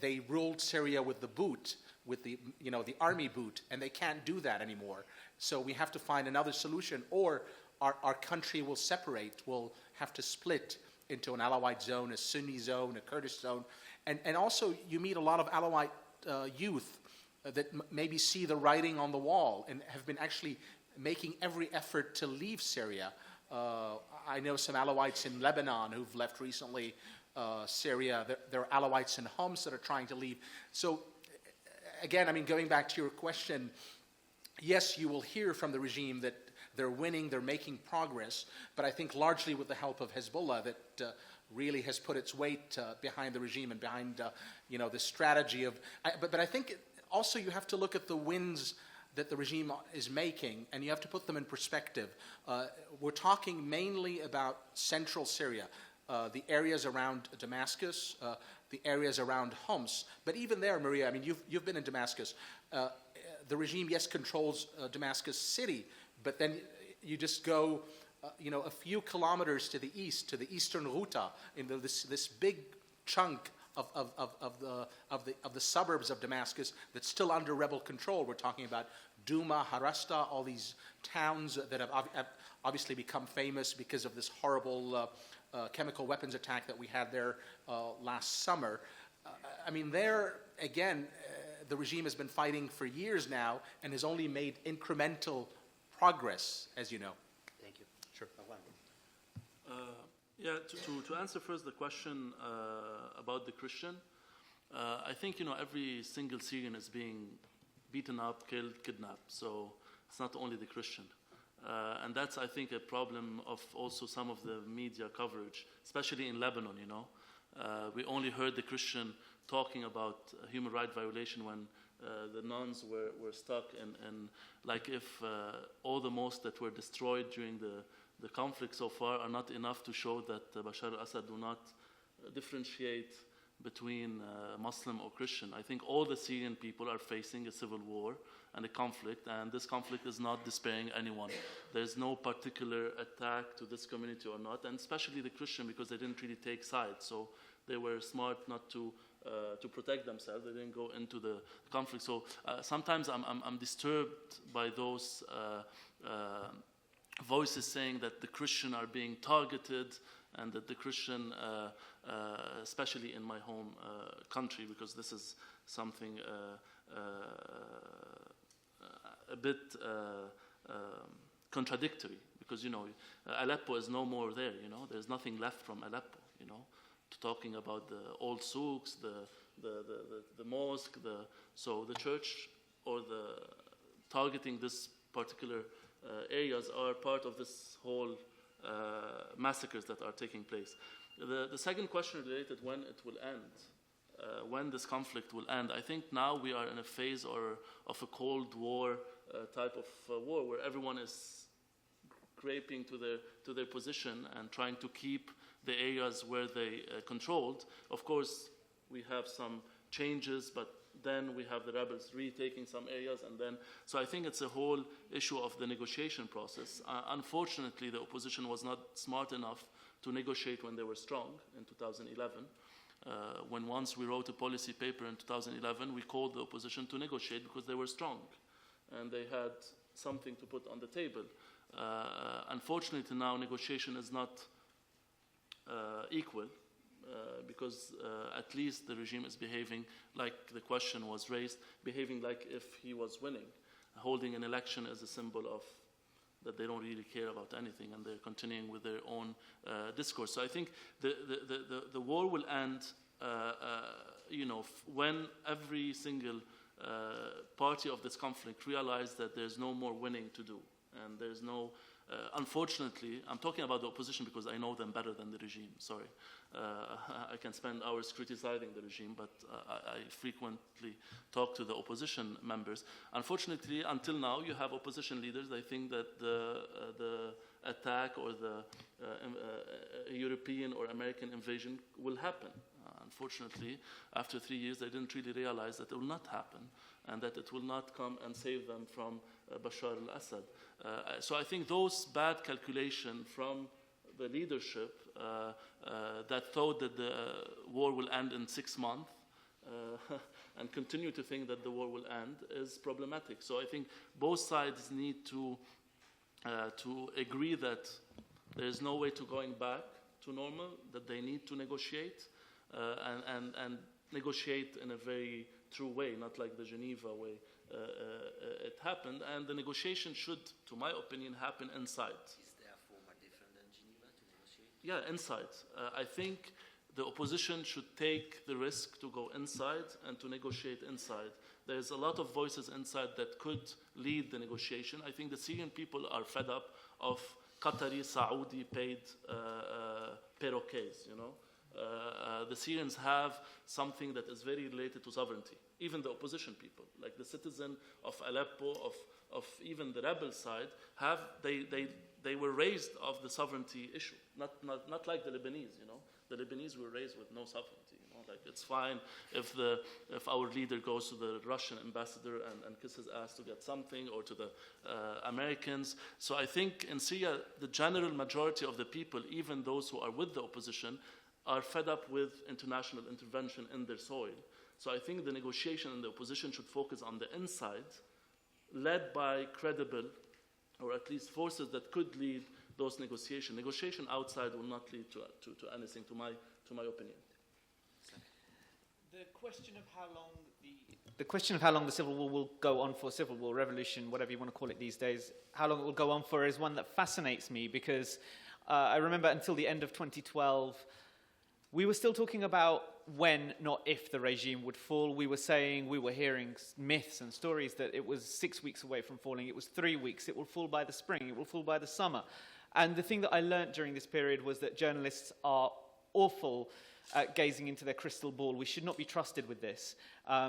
they ruled Syria with the boot, with the army boot, and they can't do that anymore. So we have to find another solution, or our country will separate. We'll have to split into an Alawite zone, a Sunni zone, a Kurdish zone, and also you meet a lot of Alawite youth that maybe see the writing on the wall and have been actually making every effort to leave Syria. I know some Alawites in Lebanon who've left recently. Syria, there are Alawites in Homs that are trying to leave. So again, I mean, going back to your question, yes, you will hear from the regime that they're winning, they're making progress, but I think largely with the help of Hezbollah that really has put its weight behind the regime and behind the strategy of. But I think also you have to look at the wins that the regime is making, and you have to put them in perspective. We're talking mainly about central Syria, the areas around Damascus, the areas around Homs. But even there, Maria, I mean, you've been in Damascus. The regime, yes, controls Damascus city, but then you just go, a few kilometers to the east, to the eastern Ghouta, in this big chunk of the suburbs of Damascus that's still under rebel control. We're talking about Douma, Harasta, all these towns that have obviously become famous because of this horrible chemical weapons attack that we had there last summer. I mean, there, again, the regime has been fighting for years now and has only made incremental progress, as you know. Thank you. Sure. To answer first the question about the Christian, I think, every single Syrian is being beaten up, killed, kidnapped, so it's not only the Christian. And that's, I think, a problem of also some of the media coverage, especially in Lebanon, We only heard the Christian talking about human rights violation when the nuns were stuck, and like if all the mosques that were destroyed during the conflict so far are not enough to show that Bashar al-Assad do not differentiate between Muslim or Christian. I think all the Syrian people are facing a civil war and a conflict, and this conflict is not despairing anyone. There's no particular attack to this community or not, and especially the Christian, because they didn't really take sides. So they were smart not to protect themselves. They didn't go into the conflict. So sometimes I'm disturbed by those voices saying that the Christian are being targeted, and that the Christian, especially in my home country, because this is something a bit contradictory, because, you know, Aleppo is no more there, you know. There's nothing left from Aleppo, you know. Talking about the old souks, the mosque, so the church or the targeting this particular areas are part of this whole massacres that are taking place. The second question related when it will end, when this conflict will end. I think now we are in a phase of a Cold War type of war, where everyone is scraping to their position and trying to keep the areas where they controlled. Of course, we have some changes, but then we have the rebels retaking some areas, and then, so I think it's a whole issue of the negotiation process. Unfortunately, the opposition was not smart enough to negotiate when they were strong in 2011. When once we wrote a policy paper in 2011, we called the opposition to negotiate because they were strong and they had something to put on the table. Unfortunately, now negotiation is not equal, because at least the regime is behaving like the question was raised, behaving like if he was winning. Holding an election as a symbol of that they don't really care about anything, and they're continuing with their own discourse. So I think the war will end, when every single party of this conflict realize that there's no more winning to do, and there's no. Unfortunately, I'm talking about the opposition because I know them better than the regime, sorry. I can spend hours criticizing the regime, but I frequently talk to the opposition members. Unfortunately, until now, you have opposition leaders. I think that the attack or the European or American invasion will happen. Unfortunately, after 3 years, they didn't really realize that it will not happen and that it will not come and save them from Bashar al-Assad. So I think those bad calculations from the leadership that thought that the war will end in 6 months and continue to think that the war will end is problematic. So I think both sides need to agree that there is no way to going back to normal, that they need to negotiate and negotiate in a very true way, not like the Geneva way it happened. And the negotiation should, to my opinion, happen inside. Is there a format different than Geneva to negotiate? Yeah, inside. I think the opposition should take the risk to go inside and to negotiate inside. There's a lot of voices inside that could lead the negotiation. I think the Syrian people are fed up of Qatari, Saudi paid perroquets, you know. The Syrians have something that is very related to sovereignty. Even the opposition people, like the citizen of Aleppo, of even the rebel side, they were raised of the sovereignty issue. Not like the Lebanese, you know. The Lebanese were raised with no sovereignty. You know, like it's fine if our leader goes to the Russian ambassador and kisses ass to get something, or to the Americans. So I think in Syria, the general majority of the people, even those who are with the opposition, are fed up with international intervention in their soil. So I think the negotiation and the opposition should focus on the inside, led by credible, or at least forces that could lead those negotiations. Negotiation outside will not lead to anything, to my opinion. The question of how long the civil war will go on for, civil war, revolution, whatever you want to call it these days, how long it will go on for is one that fascinates me, because I remember until the end of 2012, we were still talking about when, not if, the regime would fall. We were hearing myths and stories that it was 6 weeks away from falling. It was 3 weeks. It will fall by the spring. It will fall by the summer. And the thing that I learned during this period was that journalists are awful at gazing into their crystal ball. We should not be trusted with this,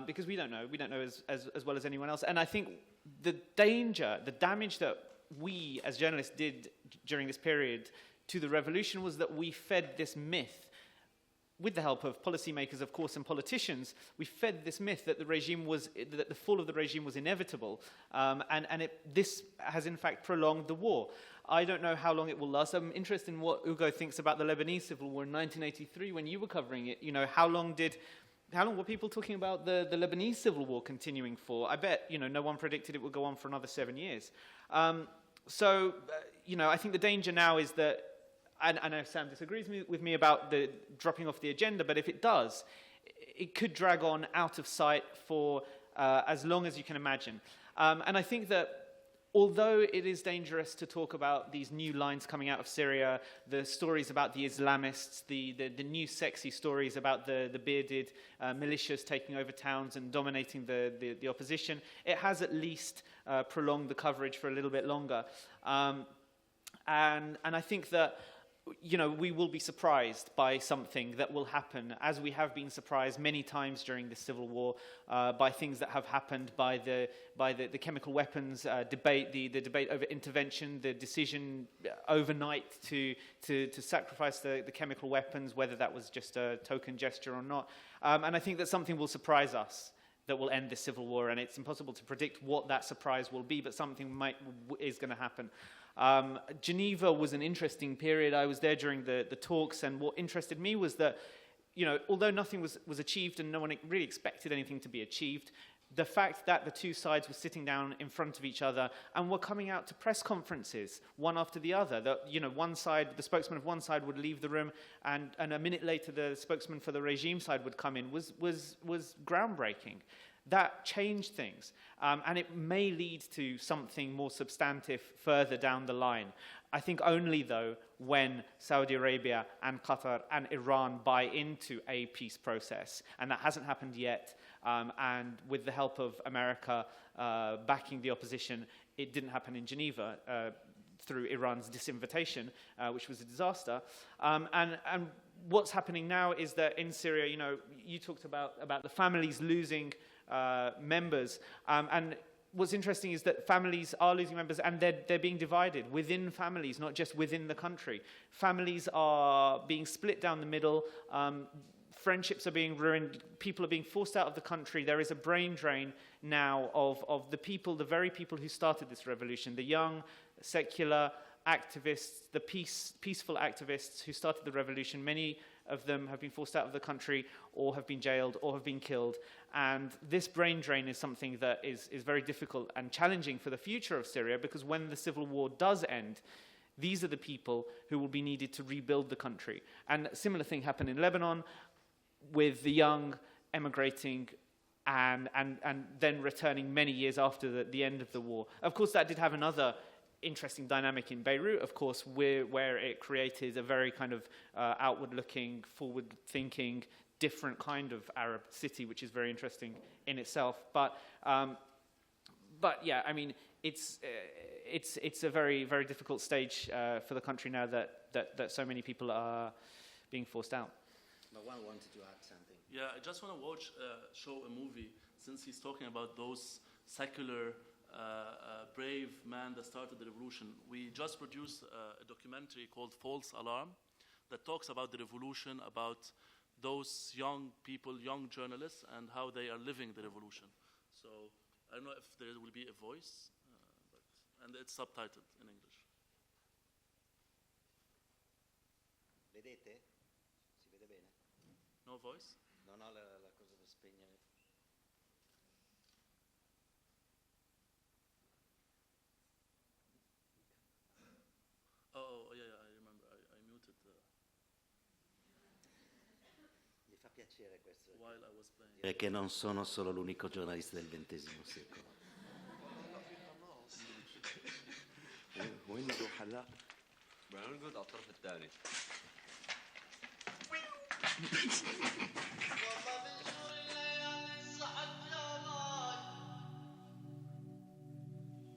because we don't know. We don't know as well as anyone else. And I think the damage that we as journalists did during this period to the revolution was that we fed this myth with the help of policymakers, of course, and politicians, we fed this myth that that the fall of the regime was inevitable, this has in fact prolonged the war. I don't know how long it will last. I'm interested in what Ugo thinks about the Lebanese civil war in 1983 when you were covering it. How long were people talking about the Lebanese civil war continuing for? I bet, no one predicted it would go on for another 7 years. I think the danger now is that, and I know Sam disagrees with me about the dropping off the agenda, but if it does, it could drag on out of sight for as long as you can imagine. And I think that although it is dangerous to talk about these new lines coming out of Syria, the stories about the Islamists, the new sexy stories about the bearded militias taking over towns and dominating the opposition, it has at least prolonged the coverage for a little bit longer. And I think that we will be surprised by something that will happen, as we have been surprised many times during the civil war by things that have happened, by the chemical weapons debate, the debate over intervention, the decision overnight to sacrifice the chemical weapons, whether that was just a token gesture or not. And I think that something will surprise us that will end the civil war, and it's impossible to predict what that surprise will be, but something is going to happen. Geneva was an interesting period. I was there during the talks, and what interested me was that, although nothing was achieved and no one really expected anything to be achieved, the fact that the two sides were sitting down in front of each other and were coming out to press conferences, one after the other, that, the spokesman of one side would leave the room, and a minute later the spokesman for the regime side would come in, was groundbreaking. That changed things, and it may lead to something more substantive further down the line. I think only, though, when Saudi Arabia and Qatar and Iran buy into a peace process, and that hasn't happened yet, and with the help of America backing the opposition, it didn't happen in Geneva through Iran's disinvitation, which was a disaster. And what's happening now is that in Syria, you talked about the families losing members, and what's interesting is that families are losing members, and they're being divided within families, not just within the country. Families are being split down the middle. Friendships are being ruined. People are being forced out of the country. There is a brain drain now of the people, the very people who started this revolution, the young, secular activists, the peaceful activists who started the revolution. Many of them have been forced out of the country, or have been jailed, or have been killed. And this brain drain is something that is very difficult and challenging for the future of Syria, because when the civil war does end, these are the people who will be needed to rebuild the country. And a similar thing happened in Lebanon, with the young emigrating and then returning many years after the end of the war. Of course, that did have another interesting dynamic in Beirut, of course, where it created a very kind of outward-looking, forward-thinking, different kind of Arab city, which is very interesting in itself. But yeah, I mean, it's a very, very difficult stage for the country now that so many people are being forced out. But one wanted to add something. Yeah, I just want to show a movie, since he's talking about those secular brave man that started the revolution. We just produced a documentary called False Alarm that talks about the revolution, about those young people, young journalists, and how they are living the revolution. So I don't know if there will be a voice, and it's subtitled in English. Vedete? Si vede bene? No voice? Non ho la cosa da spegnere. Oh, yeah, I remember. I muted Mi fa piacere questo. while I was playing. Perché non sono solo l'unico giornalista del XX secolo. وين نروح هلا؟ نقعد على الطرف الثاني.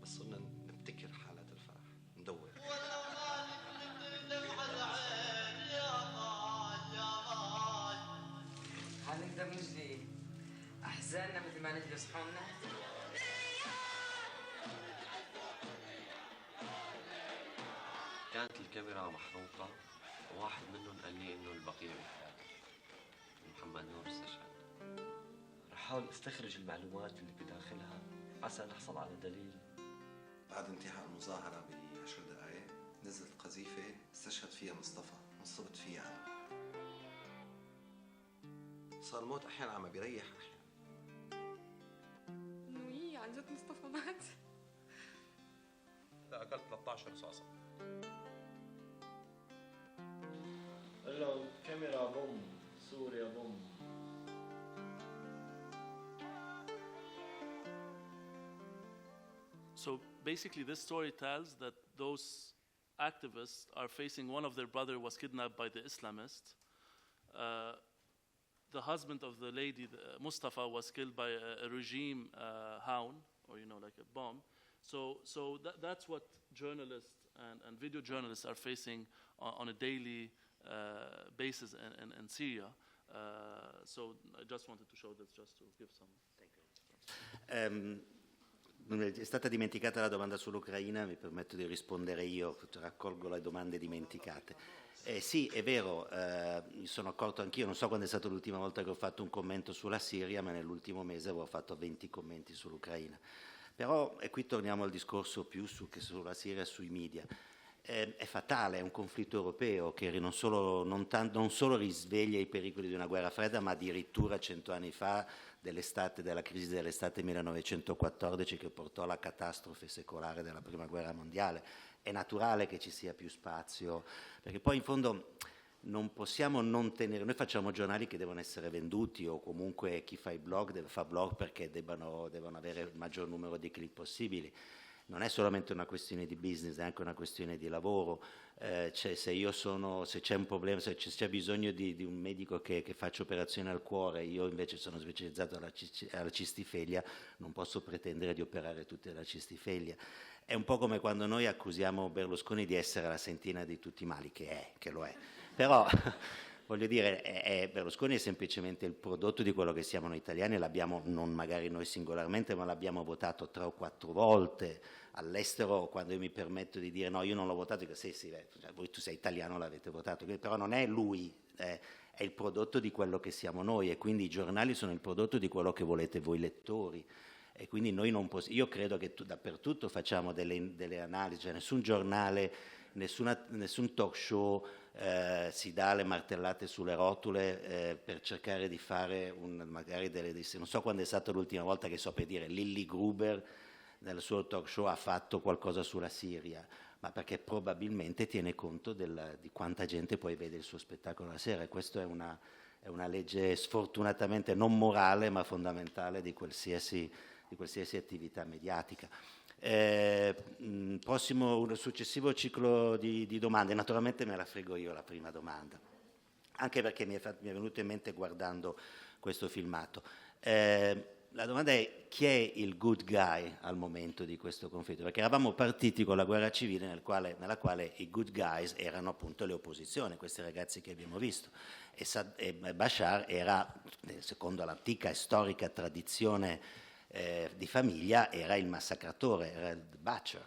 بس صرنا نبتكر حالات الفرح، ندور. حنقدر نجلي أحزاننا مثل ما نجلي صحوننا؟ كانت الكاميرا محروقة، وواحد منهم قال لي إنه البقية بحياته. أحاول أستخرج المعلومات اللي بداخلها عسى نحصل على دليل. بعد انتهاء المظاهرة ب10 دقائق نزلت قذيفة استشهد فيها مصطفى انصبت فيها أنا. صار الموت أحيانا عم بيريح أحيانا. إنه إيه عن جد مصطفى مات؟ لا أكلت 13 رصاصة. الكاميرا بوم سوريا بوم. So basically, this story tells that those activists are facing one of their brother was kidnapped by the Islamists. The husband of the lady, Mustafa, was killed by a regime hound, or like a bomb. So that's what journalists and video journalists are facing on a daily basis in Syria. So I just wanted to show this, just to give some. È stata dimenticata la domanda sull'Ucraina, mi permetto di rispondere io, raccolgo le domande dimenticate. Sì, è vero, mi sono accorto anch'io, non so quando è stata l'ultima volta che ho fatto un commento sulla Siria, ma nell'ultimo mese avevo fatto 20 commenti sull'Ucraina. Però, e qui torniamo al discorso più che sulla Siria e sui media, è fatale, è un conflitto europeo che non solo risveglia i pericoli di una guerra fredda, ma addirittura 100 anni fa della crisi dell'estate 1914 che portò alla catastrofe secolare della Prima Guerra Mondiale. È naturale che ci sia più spazio, perché poi in fondo non possiamo non tenere, noi facciamo giornali che devono essere venduti, o comunque chi fa i blog deve fare blog perché devono avere il maggior numero di click possibili. Non è solamente una questione di business, è anche una questione di lavoro. Se c'è un problema, se c'è bisogno di un medico che faccia operazioni al cuore, io invece sono specializzato alla cistifeglia, non posso pretendere di operare tutte la cistifeglia. È un po' come quando noi accusiamo Berlusconi di essere la sentina di tutti i mali, che lo è. Però voglio dire, Berlusconi è semplicemente il prodotto di quello che siamo noi italiani, l'abbiamo, non magari noi singolarmente, ma l'abbiamo votato 3 o 4 volte. All'estero, quando io mi permetto di dire no, io non l'ho votato, dico sì, voi tu sei italiano, l'avete votato, però non è lui, è il prodotto di quello che siamo noi, e quindi i giornali sono il prodotto di quello che volete voi lettori, e quindi noi io credo che dappertutto facciamo delle analisi, cioè nessun giornale, nessun talk show si dà le martellate sulle rotule per cercare di fare magari non so quando è stata l'ultima volta che so per dire Lilly Gruber nel suo talk show ha fatto qualcosa sulla Siria, ma perché probabilmente tiene conto di quanta gente poi vede il suo spettacolo la sera, e questa è una legge sfortunatamente non morale ma fondamentale di qualsiasi attività mediatica. Un successivo ciclo di domande, naturalmente me la frego io la prima domanda, anche perché mi è venuto in mente guardando questo filmato. La domanda è: chi è il good guy al momento di questo conflitto? Perché eravamo partiti con la guerra civile nella quale i good guys erano appunto le opposizioni, questi ragazzi che abbiamo visto, e Bashar era, secondo l'antica e storica tradizione di famiglia, era il massacratore, era il butcher.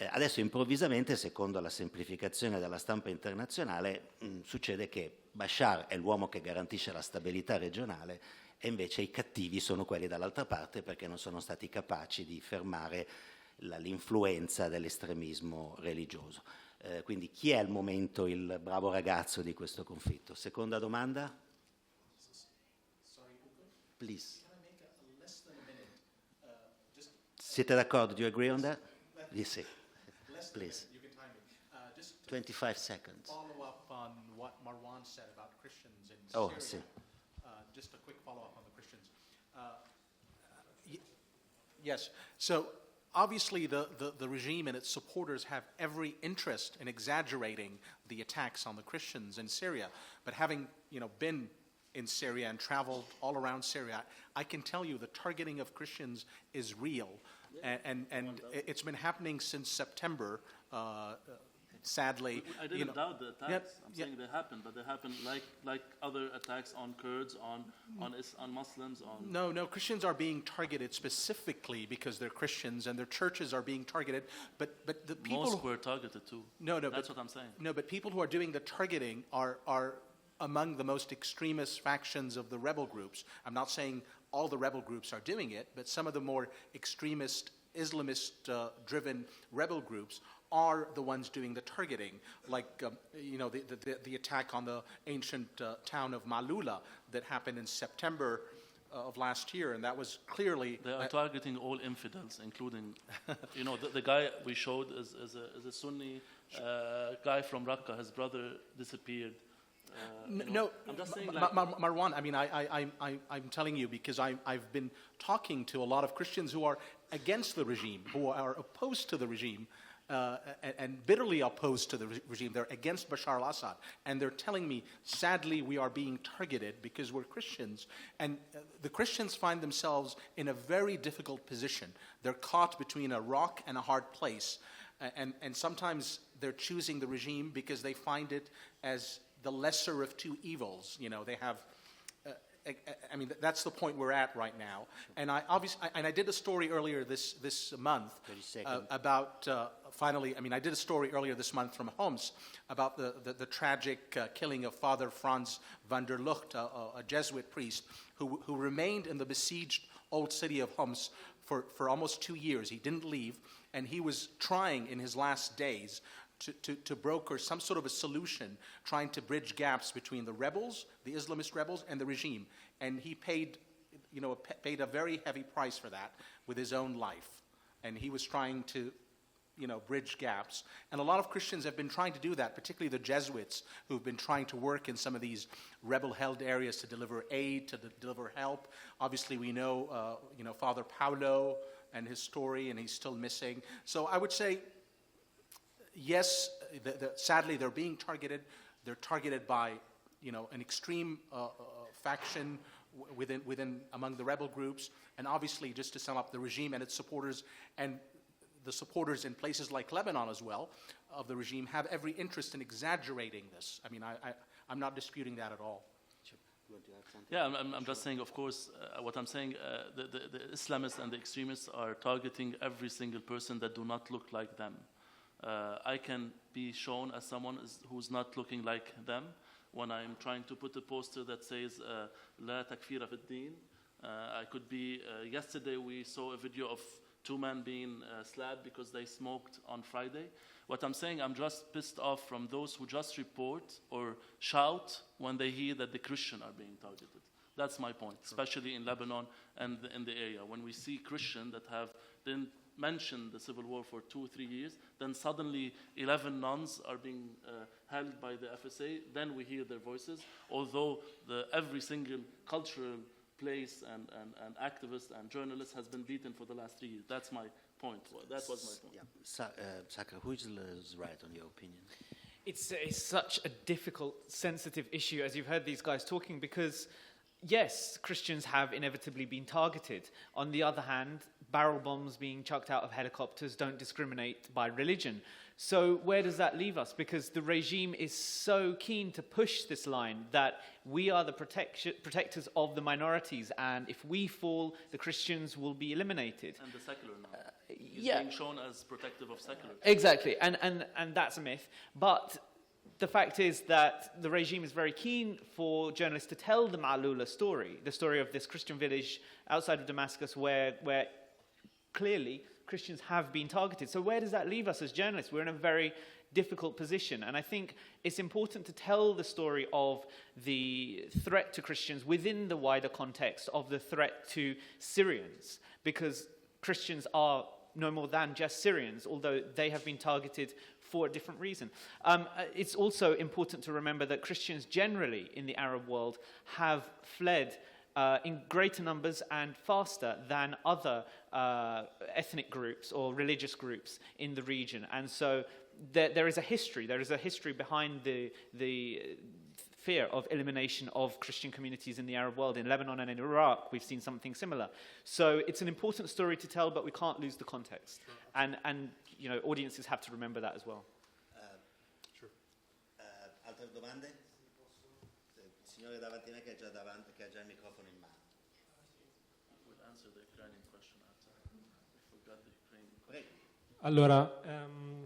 Adesso improvvisamente, secondo la semplificazione della stampa internazionale, succede che Bashar è l'uomo che garantisce la stabilità regionale, e invece i cattivi sono quelli dall'altra parte, perché non sono stati capaci di fermare l'influenza dell'estremismo religioso. Quindi chi è al momento il bravo ragazzo di questo conflitto? Seconda domanda? Please. Siete d'accordo? Do you agree on that? Yes, sir. Please. 25 seconds. Follow up on what Marwan said about Christians in Oh, Syria. sì. Just a quick follow-up on the Christians. Yes, so obviously the regime and its supporters have every interest in exaggerating the attacks on the Christians in Syria. But having been in Syria and traveled all around Syria, I can tell you the targeting of Christians is real. And it's been happening since September. Sadly, I didn't doubt the attacks. I'm saying they happened, but they happened like other attacks on Kurds, on Muslims, on. No, Christians are being targeted specifically because they're Christians, and their churches are being targeted. But the people Mosques were targeted too. No, that's what I'm saying. No, but people who are doing the targeting are among the most extremist factions of the rebel groups. I'm not saying all the rebel groups are doing it, but some of the more extremist, Islamist-driven rebel groups are the ones doing the targeting, like the attack on the ancient town of Malula that happened in September of last year, and that was clearly... They are targeting all infidels, including, the guy we showed is a Sunni guy from Raqqa. His brother disappeared. No, I'm just saying, Marwan, I mean, I'm telling you because I've been talking to a lot of Christians who are against the regime, who are opposed to the regime, and bitterly opposed to the regime. They're against Bashar al-Assad, and they're telling me, sadly, we are being targeted because we're Christians. And the Christians find themselves in a very difficult position. They're caught between a rock and a hard place, and sometimes they're choosing the regime because they find it as the lesser of two evils. They have... I mean, that's the point we're at right now. And I did a story earlier this month about, I did a story earlier this month from Homs about the tragic killing of Father Franz van der Lucht, a Jesuit priest who remained in the besieged old city of Homs for almost 2 years. He didn't leave, and he was trying in his last days to broker some sort of a solution, trying to bridge gaps between the rebels, the Islamist rebels, and the regime. And he paid a very heavy price for that with his own life. And he was trying to, bridge gaps. And a lot of Christians have been trying to do that, particularly the Jesuits, who've been trying to work in some of these rebel-held areas to deliver aid, to deliver help. Obviously, we know, Father Paulo and his story, and he's still missing. So I would say, yes, sadly, they're being targeted. They're targeted by, an extreme faction among the rebel groups, and obviously, just to sum up, the regime and its supporters, and the supporters in places like Lebanon as well of the regime have every interest in exaggerating this. I mean, I'm not disputing that at all. Yeah, I'm just saying, of course, what I'm saying, the Islamists and the extremists are targeting every single person that do not look like them. I can be shown as someone who's not looking like them when I'm trying to put a poster that says "La takfira fi din." I could be. Yesterday we saw a video of 2 men being slapped because they smoked on Friday. What I'm saying, I'm just pissed off from those who just report or shout when they hear that the Christians are being targeted. That's my point, especially in Lebanon and in the area. When we see Christians that didn't mention the civil war for 2 or 3 years, then suddenly 11 nuns are being held by the FSA, then we hear their voices, although every single cultural place and activist and journalist has been beaten for the last 3 years. That's my point. That was my point. Yeah. Saka, who is right on your opinion? It's such a difficult, sensitive issue, as you've heard these guys talking, because yes, Christians have inevitably been targeted. On the other hand, barrel bombs being chucked out of helicopters don't discriminate by religion. So where does that leave us? Because the regime is so keen to push this line that we are the protectors of the minorities, and if we fall, the Christians will be eliminated. And the secular now. He's yeah. being shown as protective of secular. Exactly, and that's a myth. But the fact is that the regime is very keen for journalists to tell the Ma'lula story, the story of this Christian village outside of Damascus where clearly Christians have been targeted. So where does that leave us as journalists? We're in a very difficult position. And I think it's important to tell the story of the threat to Christians within the wider context of the threat to Syrians, because Christians are no more than just Syrians, although they have been targeted for a different reason. It's also important to remember that Christians generally in the Arab world have fled in greater numbers and faster than other ethnic groups or religious groups in the region. And so there is a history behind the fear of elimination of Christian communities in the Arab world. In Lebanon and in Iraq, we've seen something similar. So it's an important story to tell, but we can't lose the context. And audiences have to remember that as well. Sure. Altre domande? Signore davanti a me che ha già il microfono in mano. We'll answer the Ukrainian question after. I forgot the Ukrainian question. Allora,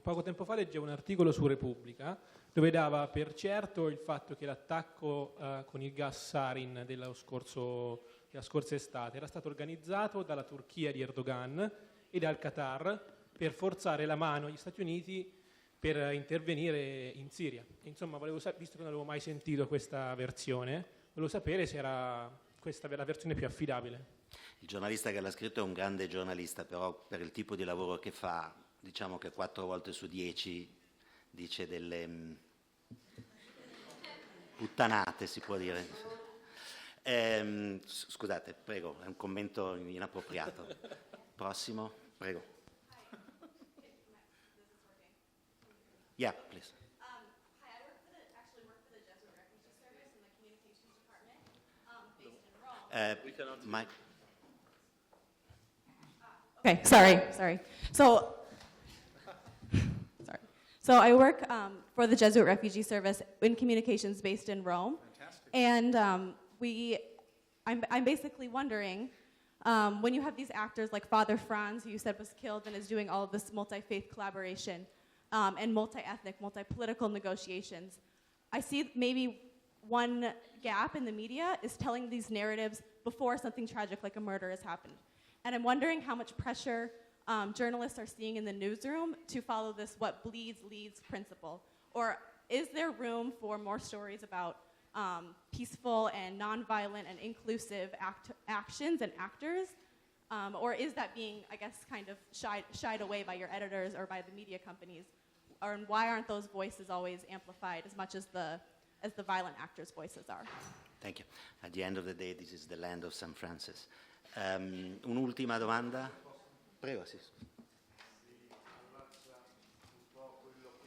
poco tempo fa leggevo un articolo su Repubblica dove dava per certo il fatto che l'attacco con il gas sarin dello scorso la scorsa estate, era stato organizzato dalla Turchia di Erdogan e dal Qatar per forzare la mano agli Stati Uniti per intervenire in Siria. Insomma, visto che non avevo mai sentito questa versione, volevo sapere se era questa la versione più affidabile. Il giornalista che l'ha scritto è un grande giornalista, però per il tipo di lavoro che fa, diciamo che 4 volte su 10 dice delle puttanate, si può dire. Scusate, prego, è un commento inappropriato. Prossimo, prego. Yeah, please. Hi, I actually work for the Jesuit Refugee Service in the Communications Department, based in Rome. We cannot. Mike. Okay, sorry. So I work for the Jesuit Refugee Service in communications based in Rome. Fantastic. And I'm basically wondering, when you have these actors like Father Franz, who you said was killed and is doing all of this multi-faith collaboration and multi-ethnic, multi-political negotiations, I see maybe one gap in the media is telling these narratives before something tragic like a murder has happened. And I'm wondering how much pressure journalists are seeing in the newsroom to follow this what bleeds leads principle. Or is there room for more stories about peaceful and nonviolent and inclusive actions and actors? Or is that being, I guess, kind of shied away by your editors or by the media companies? Or why aren't those voices always amplified as much as the violent actors' voices are? Thank you. At the end of the day, this is the land of St. Francis. Un'ultima domanda? Prego, sì.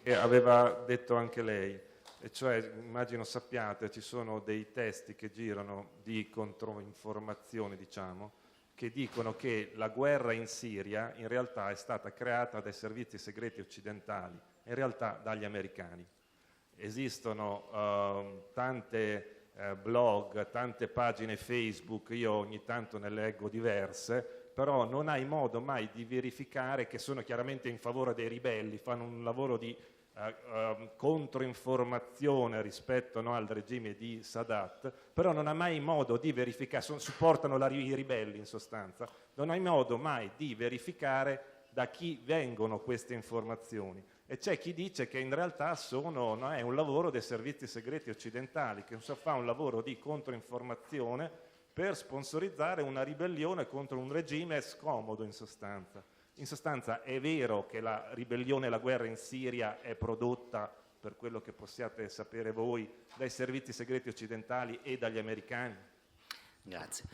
E aveva detto anche lei, e cioè immagino sappiate ci sono dei testi che girano di controinformazione, diciamo, che dicono che la guerra in Siria in realtà è stata creata dai servizi segreti occidentali, in realtà dagli americani. Esistono tante blog, tante pagine Facebook, io ogni tanto ne leggo diverse, però non hai modo mai di verificare che sono chiaramente in favore dei ribelli, fanno un lavoro di controinformazione rispetto al regime di Sadat, però non ha mai modo di verificare, supportano i ribelli in sostanza, non hai modo mai di verificare da chi vengono queste informazioni. E c'è chi dice che in realtà è un lavoro dei servizi segreti occidentali, che fa un lavoro di controinformazione per sponsorizzare una ribellione contro un regime scomodo in sostanza. In sostanza è vero che la ribellione e la guerra in Siria è prodotta, per quello che possiate sapere voi, dai servizi segreti occidentali e dagli americani? Grazie.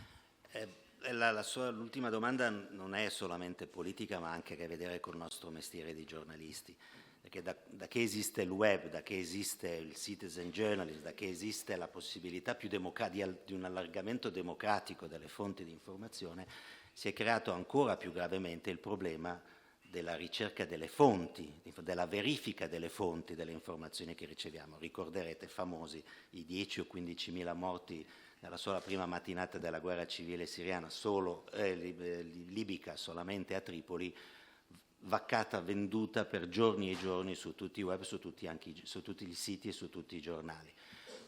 L'ultima domanda non è solamente politica, ma ha anche a che vedere con il nostro mestiere di giornalisti. Perché da che esiste il web, da che esiste il citizen journalism, da che esiste la possibilità più di un allargamento democratico delle fonti di informazione, si è creato ancora più gravemente il problema della ricerca delle fonti, della verifica delle fonti delle informazioni che riceviamo. Ricorderete famosi i 10 o 15.000 morti nella sola prima mattinata della guerra civile siriana, libica, solamente a Tripoli, vaccata, venduta per giorni e giorni su tutti i web, su tutti i siti e su tutti i giornali.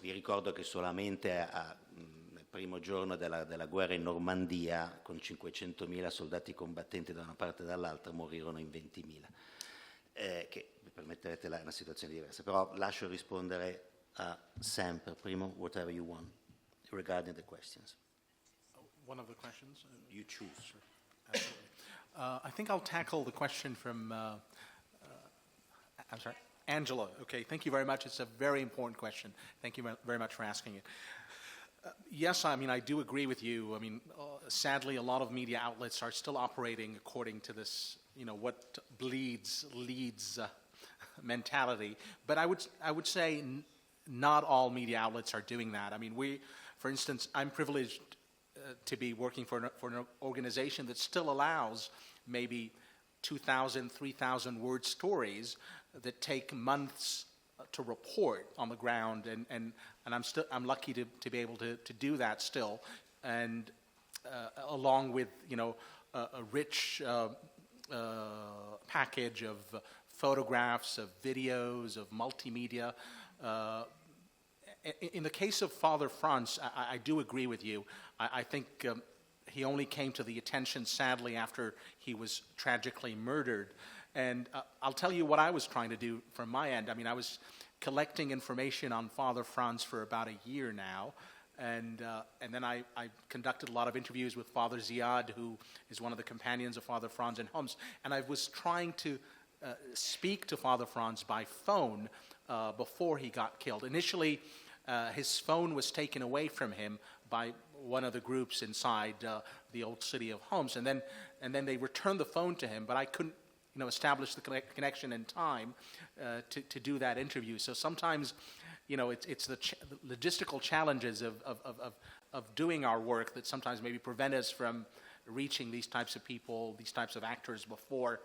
Vi ricordo che solamente nel primo giorno della guerra in Normandia, con 500.000 soldati combattenti da una parte e dall'altra, morirono in 20.000. Che mi permetterete è una situazione diversa, però lascio rispondere a Sam per primo, whatever you want, regarding the questions. One of the questions? You choose. Sure. Absolutely. I think I'll tackle the question from, I'm sorry, Angela. Okay, thank you very much. It's a very important question. Thank you very much for asking it. Yes, I mean, I do agree with you. I mean, sadly, a lot of media outlets are still operating according to this, what bleeds leads mentality. But I would say not all media outlets are doing that. I mean, for instance, I'm privileged to be working for an organization that still allows maybe 2,000, 3,000 word stories that take months to report on the ground, and I'm lucky to be able to do that still, and along with a rich package of photographs, of videos, of multimedia, In the case of Father Franz, I do agree with you. I think he only came to the attention, sadly, after he was tragically murdered. And I'll tell you what I was trying to do from my end. I mean, I was collecting information on Father Franz for about a year now. And then I conducted a lot of interviews with Father Ziad, who is one of the companions of Father Franz in Homs. And I was trying to speak to Father Franz by phone before he got killed. Initially, his phone was taken away from him by one of the groups inside the old city of Homs. And then they returned the phone to him, but I couldn't establish the connection in time to do that interview. So sometimes, it's the logistical challenges of doing our work that sometimes maybe prevent us from reaching these types of people, these types of actors before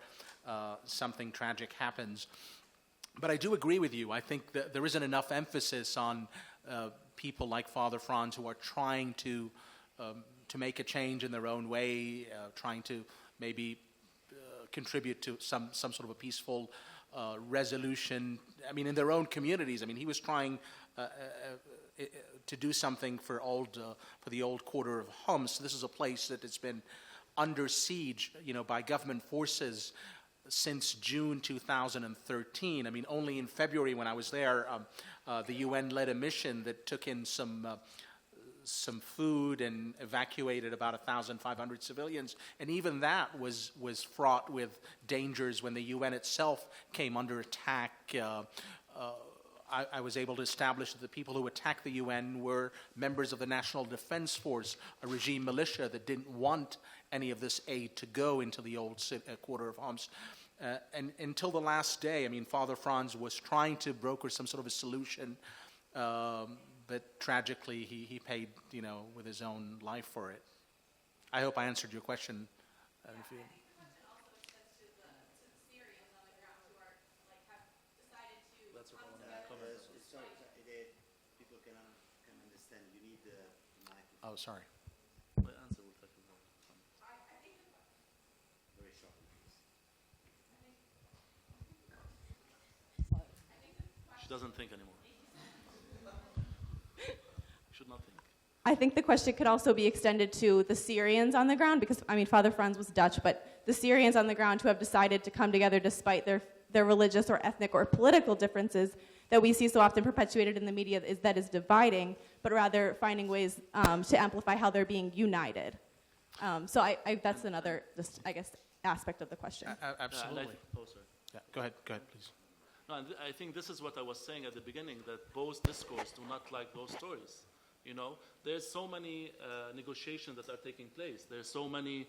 something tragic happens. But I do agree with you. I think that there isn't enough emphasis on people like Father Franz who are trying to make a change in their own way, trying to maybe contribute to some sort of a peaceful resolution. I mean, in their own communities. I mean, he was trying to do something for the old quarter of Homs. This is a place that has been under siege, by government forces since June 2013. I mean, only in February when I was there, the UN led a mission that took in some food and evacuated about 1,500 civilians. And even that was fraught with dangers when the UN itself came under attack. I was able to establish that the people who attacked the UN were members of the National Defense Force, a regime militia that didn't want any of this aid to go into the old quarter of Homs. And until the last day, I mean, Father Franz was trying to broker some sort of a solution, but tragically he paid, with his own life for it. I hope I answered your question. People can understand. You need the microphone. Oh, sorry. My answer will take a while. Very shortly, please. She doesn't think anymore. Should not think. I think the question could also be extended to the Syrians on the ground, because, Father Franz was Dutch, but the Syrians on the ground who have decided to come together despite their religious or ethnic or political differences that we see so often perpetuated in the media that is dividing, but rather finding ways to amplify how they're being united. So that's another, aspect of the question. Absolutely. Yeah, go ahead, please. No, and I think this is what I was saying at the beginning, that both discourse do not like those stories. There's so many negotiations that are taking place. There's so many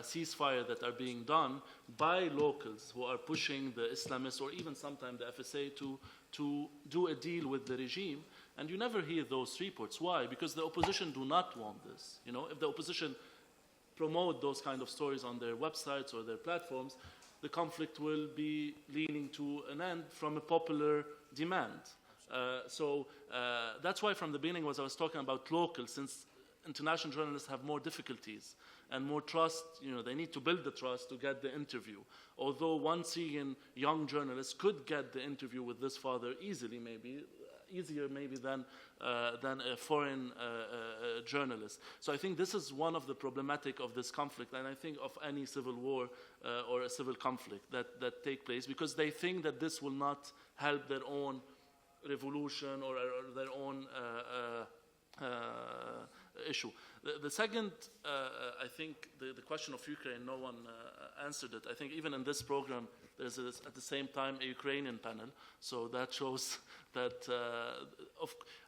ceasefire that are being done by locals who are pushing the Islamists or even sometimes the FSA to do a deal with the regime. And you never hear those reports. Why? Because the opposition do not want this. If the opposition promote those kind of stories on their websites or their platforms, the conflict will be leaning to an end from a popular demand. So that's why from the beginning I was talking about local, since international journalists have more difficulties and more trust, they need to build the trust to get the interview. Although one Syrian young journalist could get the interview with this father easily, easier than a foreign journalist. So I think this is one of the problematic of this conflict, and I think of any civil war or a civil conflict that take place, because they think that this will not help their own revolution or their own issue. The second, I think the question of Ukraine, no one answered it. I think even in this program, there's at the same time a Ukrainian panel, so that shows that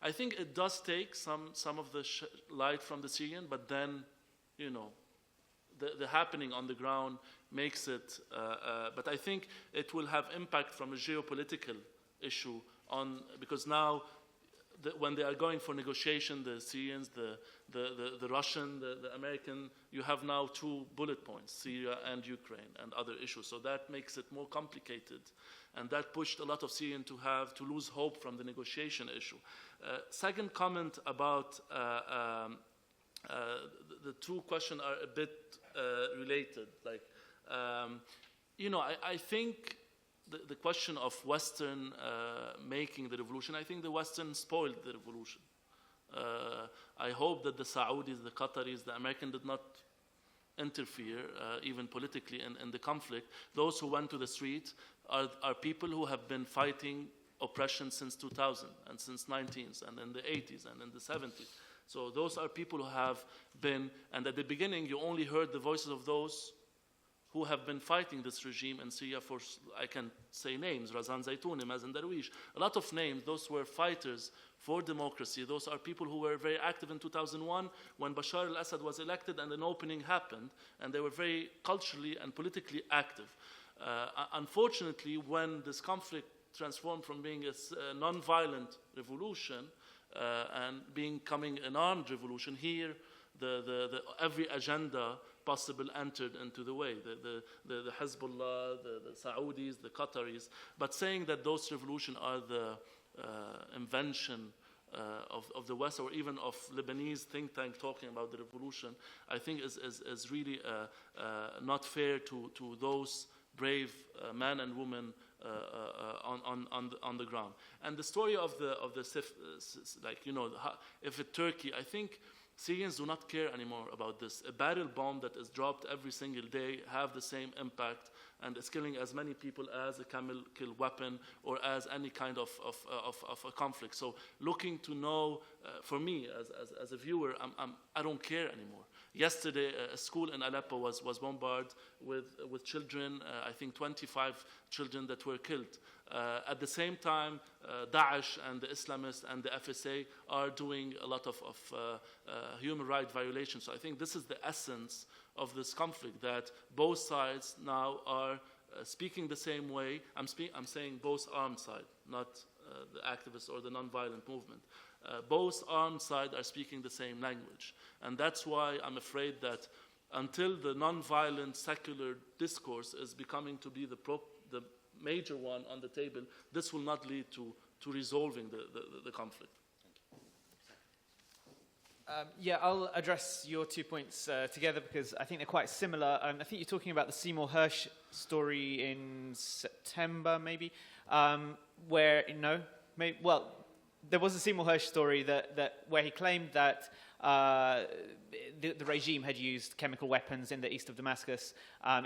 I think it does take some of the light from the Syrian, but then, the happening on the ground makes it, but I think it will have impact from a geopolitical issue because now when they are going for negotiation, the Syrians, the Russian, the American, you have now two bullet points, Syria and Ukraine and other issues. So that makes it more complicated. And that pushed a lot of Syrians to lose hope from the negotiation issue. Second comment about the two questions are a bit related. I think the question of Western making the revolution, I think the Western spoiled the revolution. I hope that the Saudis, the Qataris, the Americans did not interfere, even politically, in the conflict. Those who went to the street are people who have been fighting oppression since 2000 and since 19th and in the 80s and in the 70s. So those are people who have been, and at the beginning you only heard the voices of those who have been fighting this regime in Syria for, I can say names, Razan Zaitouni, Mazen Darwish, a lot of names. Those were fighters for democracy. Those are people who were very active in 2001 when Bashar al-Assad was elected and an opening happened, and they were very culturally and politically active. Unfortunately, when this conflict transformed from being a non-violent revolution and becoming an armed revolution, here the every agenda possible entered into the way, the Hezbollah, the Saudis, the Qataris, but saying that those revolutions are the invention of the West, or even of Lebanese think tank talking about the revolution, I think is really not fair to those brave men and women on the ground. And the story of the like, you know, if it's Turkey, I think Syrians do not care anymore about this. A barrel bomb that is dropped every single day have the same impact and is killing as many people as a camel kill weapon or as any kind of a conflict. So looking to know, for me as a viewer, I don't care anymore. Yesterday, a school in Aleppo was bombarded with children, I think 25 children that were killed. At the same time, Daesh and the Islamists and the FSA are doing a lot of human rights violations. So I think this is the essence of this conflict, that both sides now are speaking the same way. I'm saying both armed side, not the activists or the non-violent movement. Both armed sides are speaking the same language. And that's why I'm afraid that until the non-violent secular discourse is becoming to be the major one on the table, this will not lead to resolving the conflict. Yeah, I'll address your 2 points together because I think they're quite similar. I think you're talking about the Seymour Hersh story in September, maybe, where, there was a Seymour Hersh story where he claimed that the regime had used chemical weapons in the east of Damascus.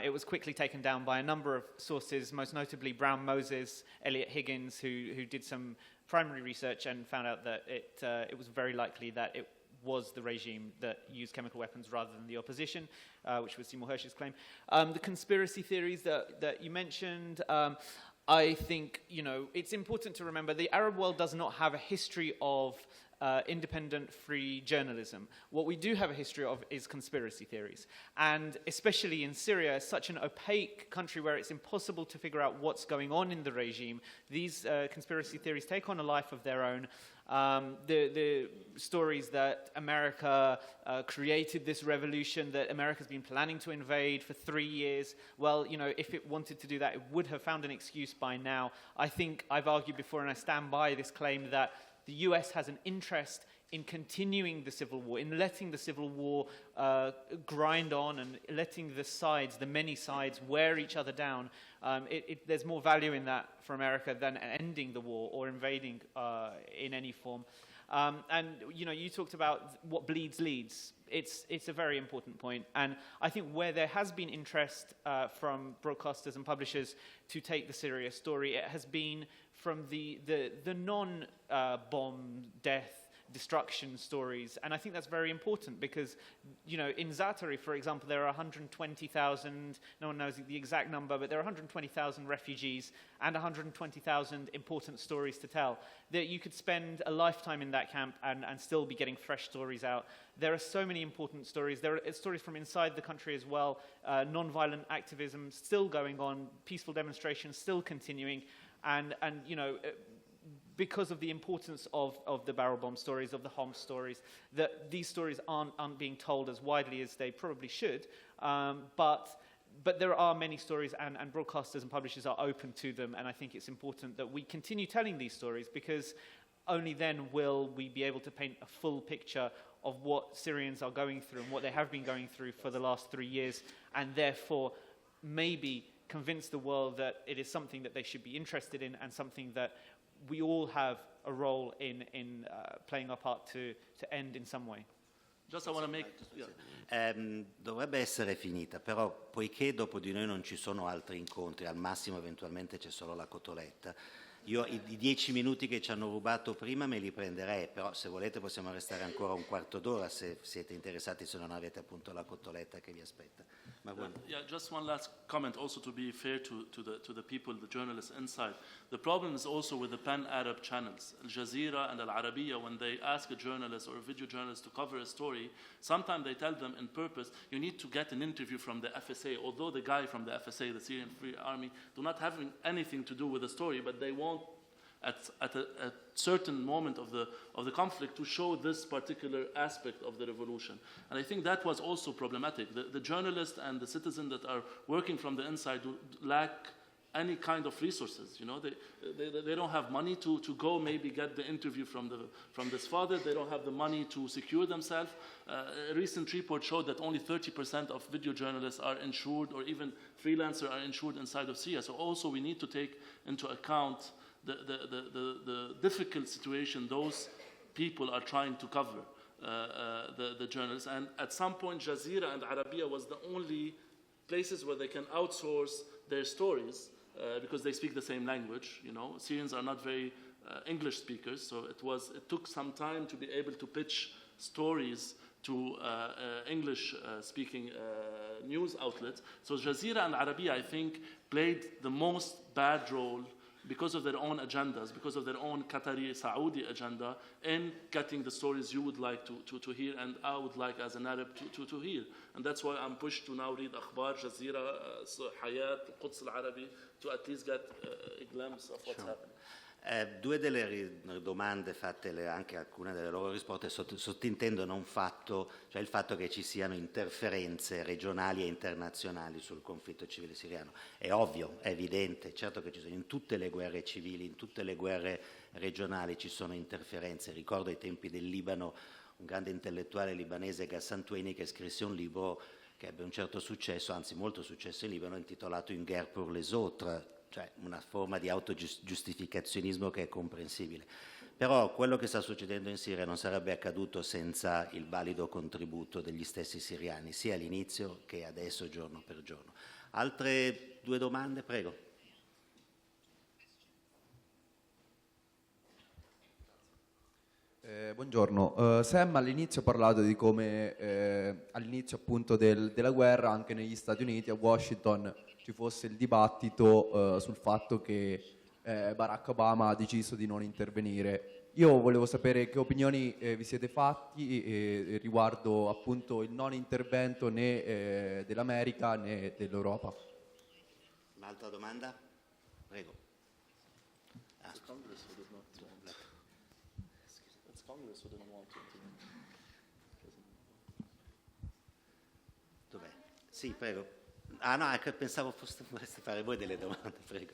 It was quickly taken down by a number of sources, most notably Brown Moses, Elliot Higgins, who did some primary research and found out that it was very likely that it was the regime that used chemical weapons rather than the opposition, which was Seymour Hersh's claim. The conspiracy theories that you mentioned, I think, it's important to remember the Arab world does not have a history of independent, free journalism. What we do have a history of is conspiracy theories. And especially in Syria, such an opaque country where it's impossible to figure out what's going on in the regime, these conspiracy theories take on a life of their own. The stories that America created this revolution, that America's been planning to invade for 3 years. Well, if it wanted to do that, it would have found an excuse by now. I think I've argued before, and I stand by this claim, that the US has an interest in continuing the civil war, in letting the civil war grind on and letting the many sides, wear each other down. There's more value in that for America than ending the war or invading in any form. And you talked about what bleeds leads. It's a very important point. And I think where there has been interest from broadcasters and publishers to take the Syria story, it has been from the non-bomb death, destruction stories. And I think that's very important because, in Zaatari, for example, there are 120,000, no one knows the exact number, but there are 120,000 refugees and 120,000 important stories to tell. That you could spend a lifetime in that camp and still be getting fresh stories out. There are so many important stories. There are stories from inside the country as well, non-violent activism still going on, peaceful demonstrations still continuing, and because of the importance of the barrel bomb stories, of the Homs stories, that these stories aren't being told as widely as they probably should. But there are many stories, and broadcasters and publishers are open to them, and I think it's important that we continue telling these stories, because only then will we be able to paint a full picture of what Syrians are going through and what they have been going through for the last 3 years, and therefore maybe convince the world that it is something that they should be interested in and something that we all have a role in playing our part to end in some way. Just I want to make... Dovrebbe essere finita, però poiché dopo di noi non ci sono altri incontri, al massimo eventualmente c'è solo la cotoletta, io i 10 minuti che ci hanno rubato prima me li prenderei, però se volete possiamo restare ancora un quarto d'ora se siete interessati, se non avete appunto la cotoletta che vi aspetta. Ma Yeah, just one last comment also to be fair to the people, the journalists inside. The problem is also with the pan-Arab channels, Al Jazeera and Al Arabiya, when they ask a journalist or a video journalist to cover a story, sometimes they tell them in purpose, you need to get an interview from the FSA, although the guy from the FSA, the Syrian Free Army, do not have anything to do with the story, but they want at a certain moment of the conflict to show this particular aspect of the revolution. And I think that was also problematic. The journalists and the citizens that are working from the inside lack any kind of resources. You know, they don't have money to go maybe get the interview from this father. They don't have the money to secure themselves. A recent report showed that only 30% of video journalists are insured, or even freelancers are insured inside of Syria. So also we need to take into account the difficult situation those people are trying to cover, the journalists. And at some point, Jazeera and Arabiya was the only places where they can outsource their stories because they speak the same language. You know, Syrians are not very English speakers, so it took some time to be able to pitch stories to English-speaking news outlets. So Jazeera and Arabiya, I think, played the most bad role because of their own agendas, because of their own Qatari, Saudi agenda, in getting the stories you would like to hear and I would like as an Arab to hear. And that's why I'm pushed to now read Akhbar, Jazeera, Hayat, Quds al-Arabi, to at least get a glimpse of what's happening. Due delle domande fatte, anche alcune delle loro risposte, sottintendono un fatto, cioè il fatto che ci siano interferenze regionali e internazionali sul conflitto civile siriano. È ovvio, è evidente, certo che ci sono in tutte le guerre civili, in tutte le guerre regionali ci sono interferenze. Ricordo ai tempi del Libano un grande intellettuale libanese, Ghassan Tueni, che scrisse un libro che ebbe un certo successo, anzi molto successo in Libano, intitolato In guerre pour les autres, cioè una forma di autogiustificazionismo che è comprensibile. Però quello che sta succedendo in Siria non sarebbe accaduto senza il valido contributo degli stessi siriani, sia all'inizio che adesso, giorno per giorno. Altre due domande, prego. Buongiorno, Sam all'inizio ha parlato di come all'inizio appunto della guerra anche negli Stati Uniti, a Washington, ci fosse il dibattito sul fatto che Barack Obama ha deciso di non intervenire. Io volevo sapere che opinioni vi siete fatti riguardo appunto il non intervento né dell'America né dell'Europa. Un'altra domanda? Prego. Dov'è? Sì, prego. Ah no, pensavo foste vorreste fare voi delle domande, prego.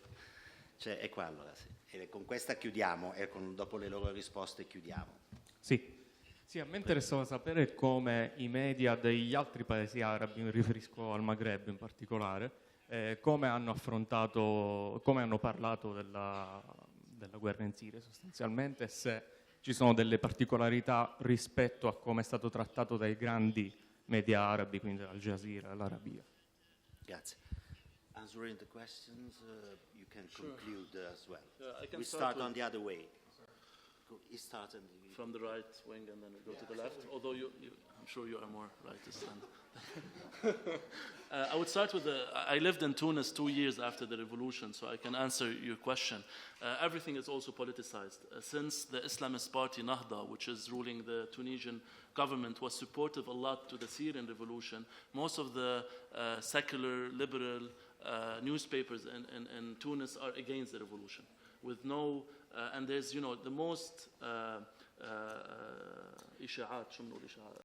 Cioè, è qua allora, sì. E con questa chiudiamo e dopo le loro risposte chiudiamo. Sì, a me interessava sapere come i media degli altri paesi arabi, mi riferisco al Maghreb in particolare, come hanno affrontato, come hanno parlato della guerra in Siria sostanzialmente, se ci sono delle particolarità rispetto a come è stato trattato dai grandi media arabi, quindi Al Jazeera e l'Arabia. Grazie. Answering the questions, you can conclude as well. Yeah, I can we start on the other way. He starts from the right wing and then we go to the left, although I'm sure you are more rightist than I would start with I lived in Tunis 2 years after the revolution, so I can answer your question. Everything is also politicized. Since the Islamist party Nahda, which is ruling the Tunisian government, was supportive a lot to the Syrian revolution, most of the secular, liberal newspapers in Tunis are against the revolution, with no and there's the most إشاعات شو بنقول إشاعات